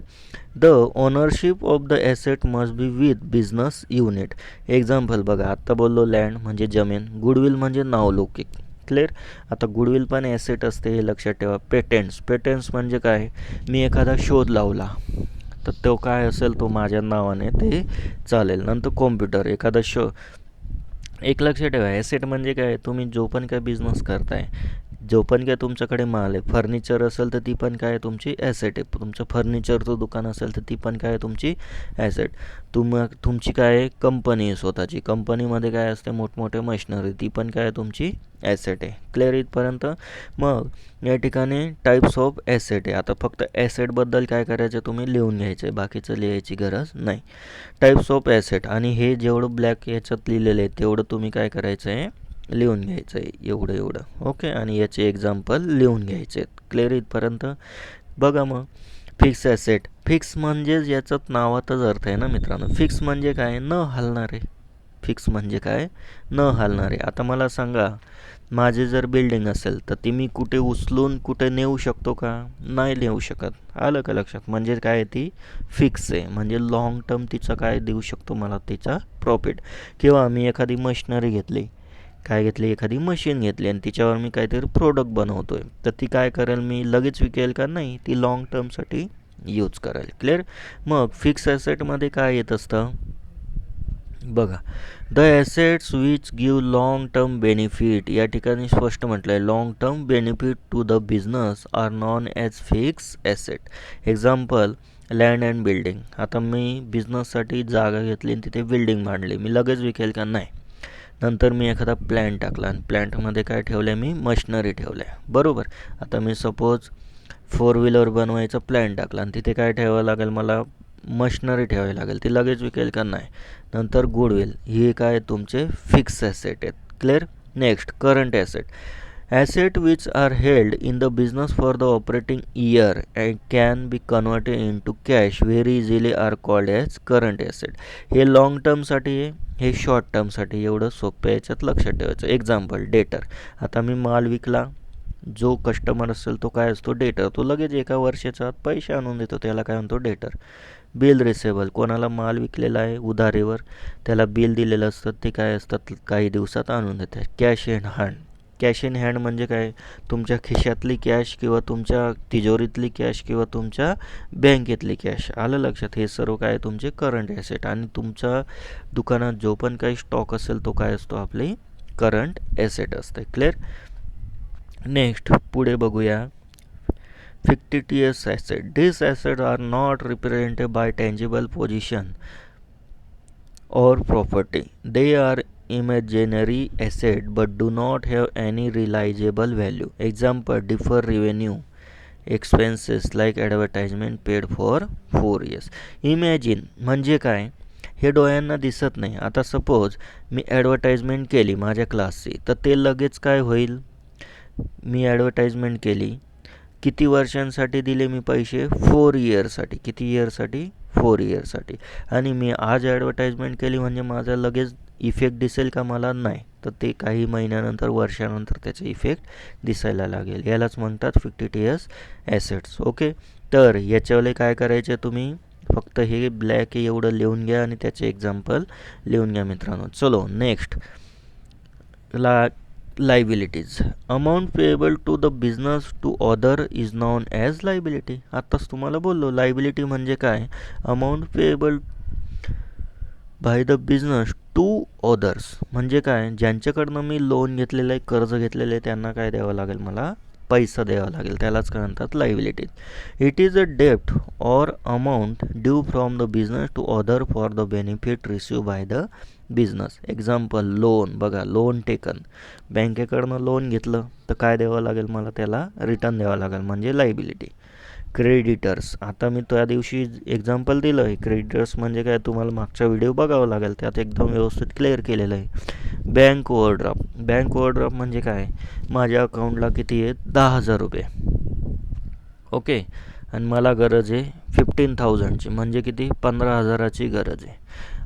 The ownership of the asset must be with business unit. Example बघा, आत्ता बोललो लँड म्हणजे जमीन, गुडविल म्हणजे नावलौकिक. क्लिअर. आता गुडविल पण ॲसेट असते, हे लक्षात ठेवा. पेटंट्स म्हणजे काय, मी एखादा शोध लावला तर तो काय असेल, तो माझ्या नावाने ते चालेल. नंतर कॉम्प्युटर, एखादा एक लक्षात ठेवा, ॲसेट म्हणजे काय, तुम्ही जो पण काय बिझनेस करताय, जो पण काय तुमच्याकडे माल आहे, फर्निचर असेल तर ती पण काय तुमची ॲसेट आहे. तुमचं फर्निचरचं दुकान असेल तर ती पण काय तुमची ॲसेट. तुमची काय आहे, कंपनी आहे स्वतःची, कंपनीमध्ये काय असते, मोठमोठे मशिनरी, ती पण काय तुमची ॲसेट आहे. क्लिअर इथपर्यंत. मग या ठिकाणी टाईप्स ऑफ ॲसेट आहे. आता फक्त ॲसेटबद्दल काय करायचं, तुम्ही लिहून घ्यायचं आहे, बाकीचं लिहायची गरज नाही. टाईप्स ऑफ ॲसेट, आणि हे जेवढं ब्लॅक याच्यात लिहिलेलं आहे तेवढं तुम्ही काय करायचं आहे, लिहून घ्यायचं आहे, एवढं. ओके, आणि याचे एक्झाम्पल लिहून घ्यायचे आहेत. क्लिअर इथपर्यंत. बघा मग फिक्स ॲसेट, फिक्स म्हणजे याच्यात नावातच अर्थ आहे ना मित्रांनो. फिक्स म्हणजे काय, न हलणारे. फिक्स म्हणजे काय, न हलणारे. आता मला सांगा, माझी जर बिल्डिंग असेल तर ती मी कुठे उचलून कुठे नेऊ शकतो का, नाही नेऊ शकत. आलं का लक्षात. म्हणजे काय, ती फिक्स आहे. म्हणजे लाँग टर्म तिचं काय देऊ शकतो मला, तिचा प्रॉफिट. किंवा मी एखादी मशिनरी घेतली, काय घेतली, एखादी मशीन घेतली आणि तिच्यावर मी काहीतरी प्रोडक्ट बनवतो आहे, तर ती काय करेल, मी लगेच विकेल का, नाही, ती लाँग टर्मसाठी यूज कराल. क्लिअर. मग फिक्स ॲसेटमध्ये काय येत असतं बघा, the assets which give long term benefit. या ठिकाणी स्पष्ट म्हटलं आहे, long term benefit to the business are known as fix asset. Example, land and building. आता मी बिझनेससाठी जागा घेतली आणि तिथे बिल्डिंग बांधली, मी लगेच विकेल का, नाही. नंतर मी एखादा प्लॅन टाकला आणि प्लॅन्टमध्ये काय ठेवलं, मी मशिनरी ठेवल्या, बरोबर. आता मी सपोज 4 व्हीलर बनवायचा प्लॅन टाकला आणि तिथे काय ठेवावं लागेल, मला मशिनरी ठेवावी लागेल, ती लगेच विकेल का, नाही. नंतर गुडविल, हे काय तुमचे फिक्स ॲसेट आहेत. Clear. Next, current asset. Asset which are held in the business for the operating year and can be converted in to cash very easily are called as current asset. हे long टर्मसाठी आहे, हे short टर्मसाठी. एवढं सोपं याच्यात लक्षात ठेवायचं. एक्झाम्पल, डेटर. आता मी माल विकला, जो कस्टमर असेल तो काय असतो, डेटर. तो लगेच एका वर्षाच्या आत पैसे आणून देतो, त्याला काय म्हणतो, डेटर. बिल रिसेबल, कोणाला माल विकलेला आहे उधारीवर, त्याला बिल दिलेलं असतं, ते काय असतात, काही दिवसात आणून देतात. Cash in hand. Cash in hand म्हणजे काय, तुमच्या खिशातली कॅश किंवा तुमच्या तिजोरीतली कॅश किंवा तुमच्या बँकेतली कॅश. आलं लक्षात. हे सर्व काय तुमचे करंट ॲसेट. आणि तुमच्या दुकानात जो पण काही स्टॉक असेल तो काय असतो, आपली करंट ॲसेट असते. क्लिअर. नेक्स्ट, पुढे बघूया, fictitious asset. These assets are not represented by tangible possession or property. They are imaginary asset but do not have any realizable value. Example, deferred revenue expenses like advertisement paid for 4 years. Imagine म्हणजे काय, हे डोळ्यांना दिसत नाही. आता suppose मी advertisement केली माझ्या क्लासची, तर ते लगेच काय होईल, मी ॲडव्हर्टाइजमेंट केली, किती वर्षांसाठी दिले मी पैसे, 4 इयरसाठी. किती इयरसाठी, 4 इयरसाठी. आणि मी आज ॲडव्हर्टाइजमेंट केली म्हणजे माझा लगेच इफेक्ट दिसेल का मला, नाही. तर ते काही महिन्यानंतर, वर्षानंतर त्याचे इफेक्ट दिसायला लागेल. यालाच म्हणतात फिक्टिटियस ॲसेट्स. ओके. तर याच्यावाले काय करायचे, तुम्ही फक्त हे ब्लॅक एवढं लिहून घ्या आणि त्याचे एक्झाम्पल लिहून घ्या मित्रांनो. चलो next, liabilities. Amount payable to the business to other is known as liability. आत्ताच तुम्हाला बोललो, लायबिलिटी म्हणजे काय, amount payable by the business to others. म्हणजे काय, ज्यांच्याकडनं मी लोन घेतलेलं आहे, कर्ज घेतलेलं आहे, त्यांना काय द्यावं लागेल, मला पैसा द्यावा लागेल. त्यालाच काय म्हणतात, लायबिलिटीज. इट इज अ डेप्ट or amount due from the business to other for the benefit receive by the business. Example, loan. बघा, लोन टेकन, बँकेकडनं लोन घेतलं तर काय द्यावं लागेल मला, त्याला रिटर्न द्यावं लागेल, म्हणजे लायबिलिटी. क्रेडिटर्स. आता मी त्या दिवशी एक्झाम्पल दिलं आहे. क्रेडिटर्स म्हणजे काय, तुम्हाला मागचा व्हिडिओ बघावा लागेल, त्यात एकदम व्यवस्थित क्लिअर केलेलं आहे. Bank overdraft. बँक ओव्हरड्राफ्ट म्हणजे काय, माझ्या अकाउंटला किती आहे, 10,000 रुपये. ओके. आणि मला गरज आहे 15,000ची, म्हणजे किती, 15,000ची गरज आहे.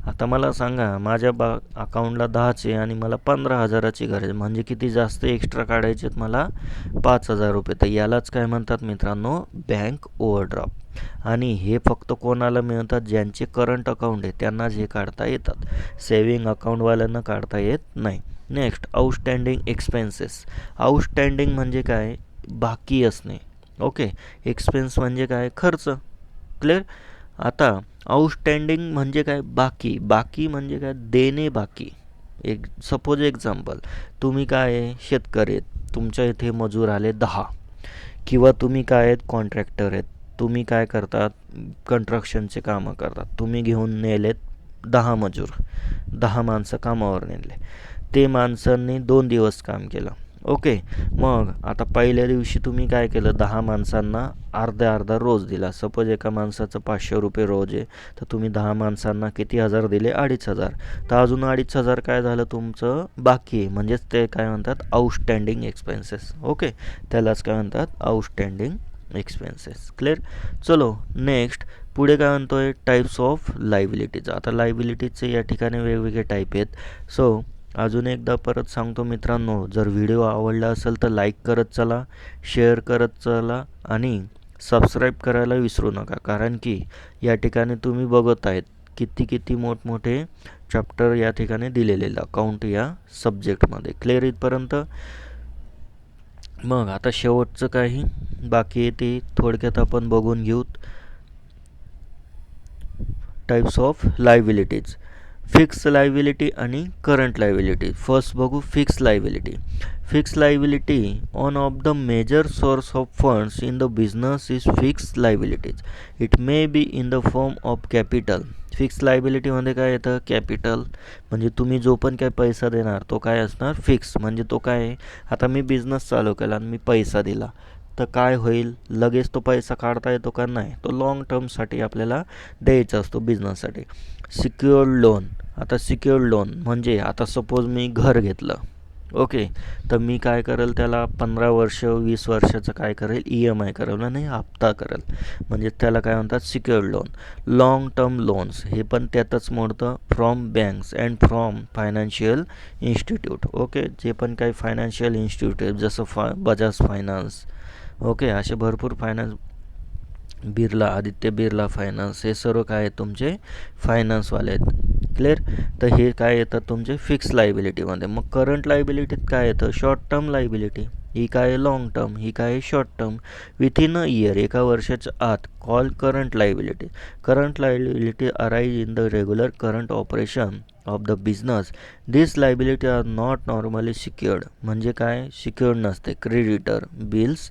आता मला सांगा, माझ्या अकाउंटला 10चे आणि मला 15,000ची गरज आहे, म्हणजे किती जास्त एक्स्ट्रा काढायचे आहेत मला, 5,000 रुपये. तर यालाच काय म्हणतात मित्रांनो, बँक ओव्हरड्राफ्ट. आणि हे फक्त कोणाला मिळतात, ज्यांचे करंट अकाउंट आहे त्यांनाच हे काढता येतात, सेविंग अकाउंटवाल्यांना काढता येत नाही. Next, outstanding expenses. आउटस्टँडिंग म्हणजे काय, बाकी असणे. ओके. एक्सपेन्स म्हणजे काय, खर्च. क्लिअर. आता आउटस्टँडिंग म्हणजे काय, बाकी. बाकी म्हणजे काय, देणे बाकी. एक सपोज एक्झाम्पल, तुम्ही काय आहे, शेतकरी आहेत, तुमच्या इथे मजूर आले 10, किंवा तुम्ही काय आहेत, कॉन्ट्रॅक्टर आहेत, तुम्ही काय करतात, कन्स्ट्रक्शनचे कामं करतात, तुम्ही घेऊन नेलेत 10 मजूर, 10 माणसं कामावर नेले. ते माणसांनी 2 दिवस काम केलं. ओके. मग आता पहिल्या दिवशी तुम्ही काय केलं, 10 माणसांना अर्धा रोज दिला. सपोज एका माणसाचं 500 रुपये रोज आहे, तर तुम्ही 10 माणसांना किती हजार दिले, 2,500. तर अजून 2,500 काय झालं, तुमचं बाकी आहे. म्हणजेच ते काय म्हणतात, आउटस्टँडिंग एक्सपेन्सेस. ओके. त्यालाच काय म्हणतात, आउटस्टँडिंग एक्सपेन्सेस. क्लिअर. चलो नेक्स्ट पुढे काय म्हणतोय, टाईप्स ऑफ लायबिलिटीज. आता लायबिलिटीजचे या ठिकाणी वेगवेगळे टाईप आहेत. सो अजून एकदा परत सांगतो मित्रांनो, जर व्हिडिओ आवडला असेल तर लाईक करत चला, शेअर करत चला आणि सबस्क्राईब करायला विसरू नका. कारण की या ठिकाणी तुम्ही बघत आहेत किती मोठमोठे चॅप्टर या ठिकाणी दिलेले अकाउंट या सब्जेक्टमध्ये. क्लिअर इथपर्यंत. मग आता शेवटचं काही बाकी आहे ते थोडक्यात आपण बघून घेऊ. Types of liabilities. Fix liability आणि करंट लायबिलिटी. फर्स्ट बघू fix liability. Fix liability on of the major source of funds in the business is fix liabilities. It may be in the form of capital. Fix लायबिलिटीमध्ये काय येतं, capital. म्हणजे तुम्ही जो पण काय पैसा देणार तो काय असणार, फिक्स. म्हणजे तो काय आहे, आता मी बिझनेस चालू केला आणि मी पैसा दिला तर काय होईल, लगेच तो पैसा काढता येतो का, नाही. तो लाँग टर्मसाठी आपल्याला द्यायचा असतो बिझनेससाठी. Secured loan. आता सिक्युअर्ड लोन म्हणजे आता सपोज मी घर घेतलं, ओके, तर मी काय करेल त्याला 15 वर्ष 20 वर्षाचं काय करेल, EMI करेल आणि हप्ता करेल. म्हणजे त्याला काय म्हणतात, secured loan. Long term loans हे पण त्यातच मोडतं. From banks and from financial institute. Okay, जे पण काही फायनान्शियल इन्स्टिट्यूट जसं बजाज फायनान्स, ओके, असे भरपूर फायनान्स, आदित्य बिर्ला फायनान्स, हे सर्व काय आहेत तुमचे फायनान्सवाले आहेत. क्लिअर. तर हे काय येतात तुमचे फिक्स लायबिलिटीमध्ये. मग करंट लायबिलिटीत काय येतं, शॉर्ट टर्म लायबिलिटी. ही काय आहे लाँग टर्म, ही काय आहे short term. Within a year, एका वर्षाच्या आत, call current liability. Current liability arise in the regular current operation of the business. This liability are not normally secured. म्हणजे काय, सिक्युअर्ड नसते. Creditor, bills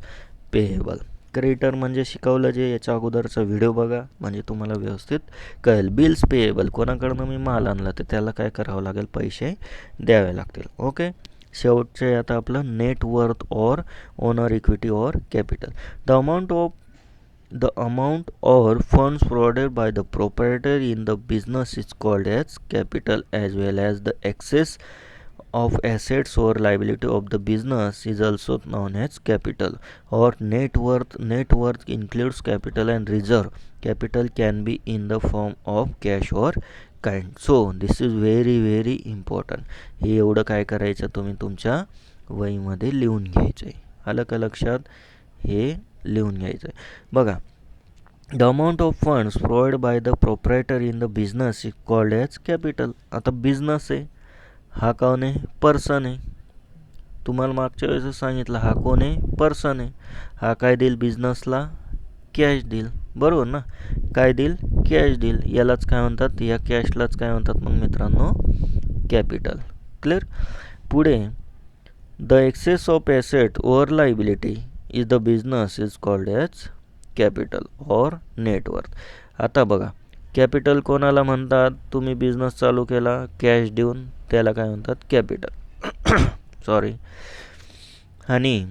payable. क्रेडिटर म्हणजे शिकवलं जे, याच्या अगोदरचा व्हिडिओ बघा म्हणजे तुम्हाला व्यवस्थित कळेल. बिल्स पेएबल, कोणाकडनं मी माल आणला तर त्याला काय करावं लागेल, पैसे द्यावे लागतील. ओके. शेवटचे आता आपलं net worth or owner equity or capital. The amount or funds provided by the proprietor in the business is called as capital, as well as the excess of assets or liability of the business is also known as capital or net worth. Net worth includes capital and reserve. Capital can be in the form of cash or kind. So this is very important. हे एवढं काय करायचं, तुम्ही तुमच्या वहीमध्ये लिहून घ्यायचं आहे. आलं का लक्षात, हे लिहून घ्यायचं आहे. बघा, the amount of funds provide bye the proprietor in the business is called as capital. आता बिझनेस आहे, हा कोण आहे, पर्सन आहे. तुम्हाला मागच्या वेळेस सांगितलं, हा कोण आहे, पर्सन आहे. हा काय देईल बिझनेसला, कॅश देईल, बरोबर ना. काय देईल, कॅश देईल. यालाच काय म्हणतात, या कॅशलाच काय म्हणतात मग मित्रांनो, कॅपिटल. क्लिअर. पुढे the excess of asset over liability is the business is called as capital or net worth. आता बघा, कॅपिटल कोणाला म्हणतात, तुम्ही बिझनेस चालू केला कॅश देऊन, त्याला काय म्हणतात, कॅपिटल. सॉरी. आणि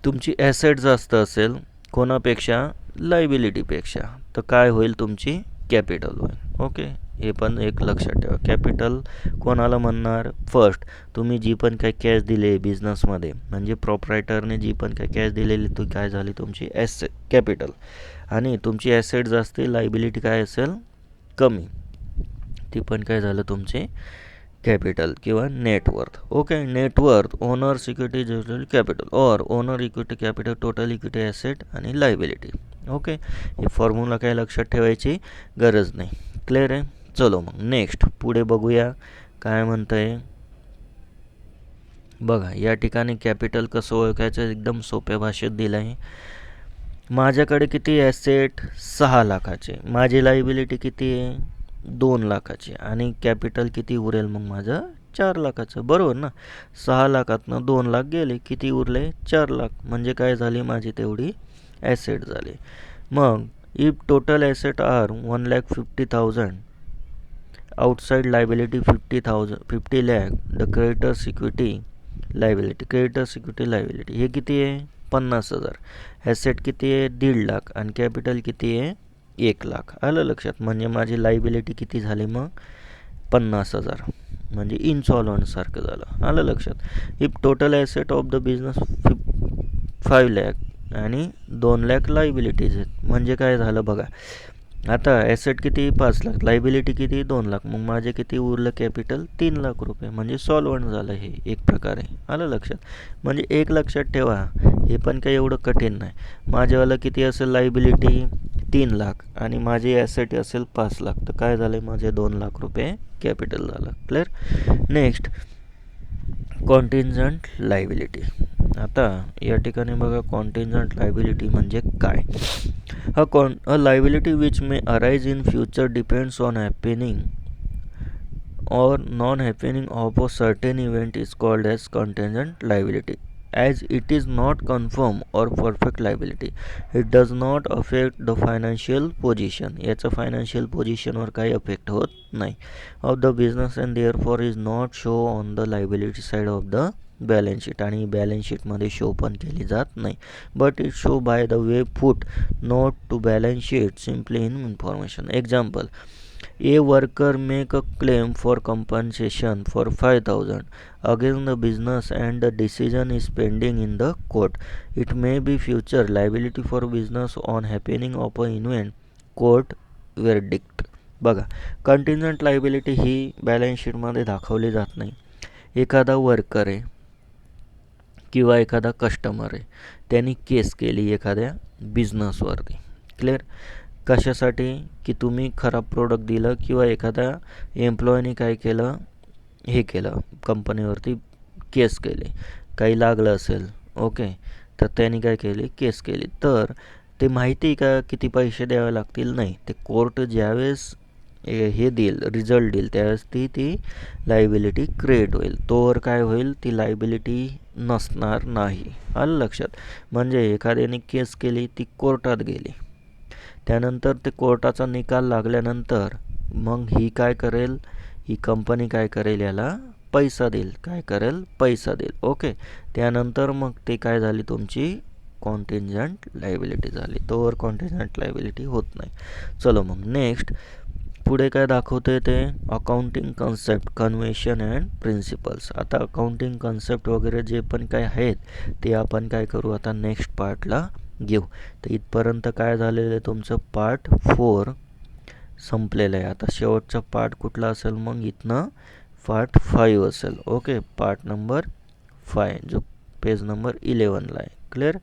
तुमची ॲसेट जास्त असेल कोणापेक्षा, लायबिलिटीपेक्षा, तर काय होईल, तुमची कॅपिटल होईल. ओके, हे पण एक लक्षात ठेवा. कॅपिटल कोणाला म्हणणार, फर्स्ट तुम्ही जी पण काही कॅश दिले बिझनेसमध्ये, म्हणजे प्रॉपरायटरने जी पण काही कॅश दिलेली ती काय झाली, तुमची ॲसेट, कॅपिटल. आणि तुमची ॲसेट जास्त, लायबिलिटी काय असेल, कमी, ती पण काय झालं, तुमचे कॅपिटल किंवा net worth. Okay. Net worth owner equity general capital और owner equity capital total equity asset आणि लायबिलिटी. ओके, हे फॉर्म्युला काय लक्षात ठेवायची गरज नाही. क्लिअर आहे. चलो मग नेक्स्ट पुढे बघूया काय म्हणतं आहे. बघा, या ठिकाणी कॅपिटल कसं ओळखायचं एकदम सोप्या भाषेत दिलं आहे. माझ्याकडे किती ॲसेट, 6 लाखाचे. माझी लायबिलिटी किती आहे, 2 लाखाची. आणि कॅपिटल किती उरेल मग माझं, 4 लाखाचं, बरोबर ना. 6 लाखातनं 2 लाख गेले, किती उरले, 4 लाख. म्हणजे काय झाली, माझी तेवढी ॲसेट झाली. मग if total asset are 1,50,000 outside liability 50 lakh, the creditors equity liability हे किती आहे, 50,000. ॲसेट किती आहे, 1.5 लाख. आणि कॅपिटल किती आहे, 1 लाख. आलं लक्षात. म्हणजे माझी लायबिलिटी किती झाली मग, 50,000. म्हणजे इन्सॉल्वंटसारखं झालं. आलं लक्षात. If total asset of the business 5 lakh आणि 2 लाख लायबिलिटीज आहेत. म्हणजे काय झालं बघा, आता ॲसेट किती 5 लाख, लायबिलिटी किती 2 लाख, मग माझे किती उरलं कॅपिटल 3 लाख रुपये. म्हणजे सॉल्वंट झालं हे एक प्रकारे. आलं लक्षात. म्हणजे एक लक्षात ठेवा, हे पण काही एवढं कठीण नाही. माझ्यावाला किती असेल लायबिलिटी 3 लाख आणि माझे ॲसेट असेल 5 लाख, तर काय झालं, माझे 2 लाख रुपये कॅपिटल झालं. क्लिअर. Next contingent liability. आता या ठिकाणी बघा, कॉन्टिंजंट लायबिलिटी म्हणजे काय. A liability which may arise in future depends on happening or non-happening of a certain event is called as contingent liability, as it is not confirm or perfect liability. It does not affect the financial position. याचा financial पोझिशनवर काही affect होत नाही of the business and therefore is not show on the liability side of the balance sheet. आणि balance शीटमध्ये show पण केली जात नाही. But it show by the way put note to balance sheet simply in information. Example, a worker make a claim for compensation for 5,000 against the business and the decision is pending in the court. It may be future liability for business on happening of an event court verdict. बघा, कंटिंजंट liability ही balance शीटमध्ये दाखवली जात नाही. एखादा worker आहे किंवा एखादा customer आहे, त्यांनी केस केली एखाद्या बिझनेसवरती. क्लिअर. कशासाठी, की तुम्ही खराब प्रोडक्ट दिलं किंवा एखाद्या एम्प्लॉयनी काय केलं, हे केलं, कंपनीवरती केस केली, काही लागलं असेल. ओके. तर त्यांनी काय केली, केस केली. तर ते माहिती आहे का किती पैसे द्यावे लागतील? नाही. ते कोर्ट ज्यावेळेस हे देईल, रिझल्ट देईल, त्यावेळेस ती लायबिलिटी क्रिएट होईल. तोवर काय होईल, ती लायबिलिटी नसणार नाही. आलं लक्षात. म्हणजे एखाद्याने केस केली, ती कोर्टात गेली, त्यानंतर ते कोर्टाचा निकाल लागल्यानंतर मग ही काय करेल, ही कंपनी काय करेल, याला पैसा देईल. काय करेल, पैसा देईल. ओके. त्यानंतर मग ते काय झाली, तुमची कॉन्टिंजंट लायबिलिटी झाली. तोवर कॉन्टिंजंट लायबिलिटी होत नाही. चलो मग नेक्स्ट पुढे काय दाखवते ते accounting concept, convention and principles. आता अकाउंटिंग कन्सेप्ट वगैरे जे पण काय आहेत ते आपण काय करू, आता नेक्स्ट पार्टला घेऊ. तर इथपर्यंत काय झालेलं आहे, तुमचं पार्ट 4 संपलेलं आहे. आता शेवटचा पार्ट कुठला असेल, मग इथनं पार्ट 5 असेल. ओके. पार्ट नंबर 5 जो पेज नंबर 11ला आहे. क्लिअर.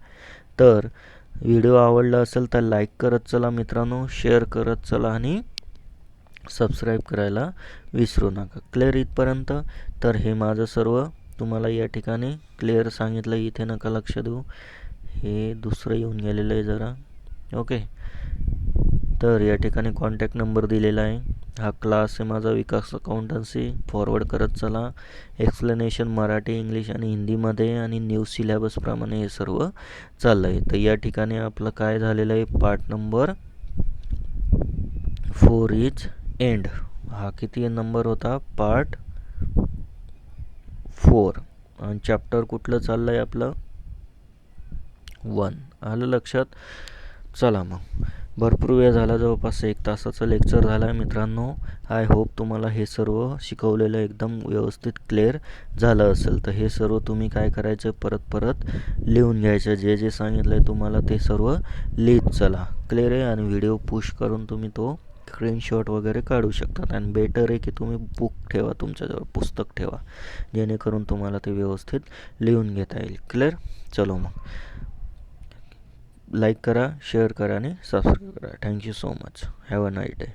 तर व्हिडिओ आवडला असेल तर लाईक करत चला मित्रांनो, शेअर करत चला आणि सबस्क्राईब करायला विसरू नका. क्लिअर इथपर्यंत. तर हे माझं सर्व तुम्हाला या ठिकाणी क्लिअर सांगितलं. इथे नका लक्ष देऊ, हे दुसरं येऊन गेलेलं आहे जरा. ओके. तर या ठिकाणी कॉन्टॅक्ट नंबर दिलेला आहे. हा क्लास आहे माझा विकास अकाउंटन्सी. फॉरवर्ड करत चला. एक्सप्लेनेशन मराठी, इंग्लिश आणि हिंदीमध्ये आणि न्यू सिलेबसप्रमाणे हे सर्व चाललं आहे. तर या ठिकाणी आपलं काय झालेलं आहे, पार्ट नंबर 4 इज एंड. हा किती नंबर होता, पार्ट 4. आणि चॅप्टर कुठलं चाललं आहे आपलं, 1. आलं लक्षात. चला मग, भरपूर वेळ झाला, जवळपास 1 तासाचं लेक्चर झालं आहे मित्रांनो. आय होप तुम्हाला हे सर्व शिकवलेलं एकदम व्यवस्थित क्लिअर झालं असेल. तर हे सर्व तुम्ही काय करायचं, परत लिहून घ्यायचं. जे जे सांगितलं आहे तुम्हाला ते सर्व लिहित चला. क्लिअर आहे. आणि व्हिडिओ पुश करून तुम्ही तो स्क्रीनशॉट वगैरे काढू शकतात. आणि बेटर आहे की तुम्ही बुक ठेवा, तुमच्याजवळ पुस्तक ठेवा, जेणेकरून तुम्हाला ते व्यवस्थित लिहून घेता येईल. क्लिअर. चलो मग, लाईक करा, शेअर करा आणि सबस्क्राईब करा. Thank you so much. Have a nice day.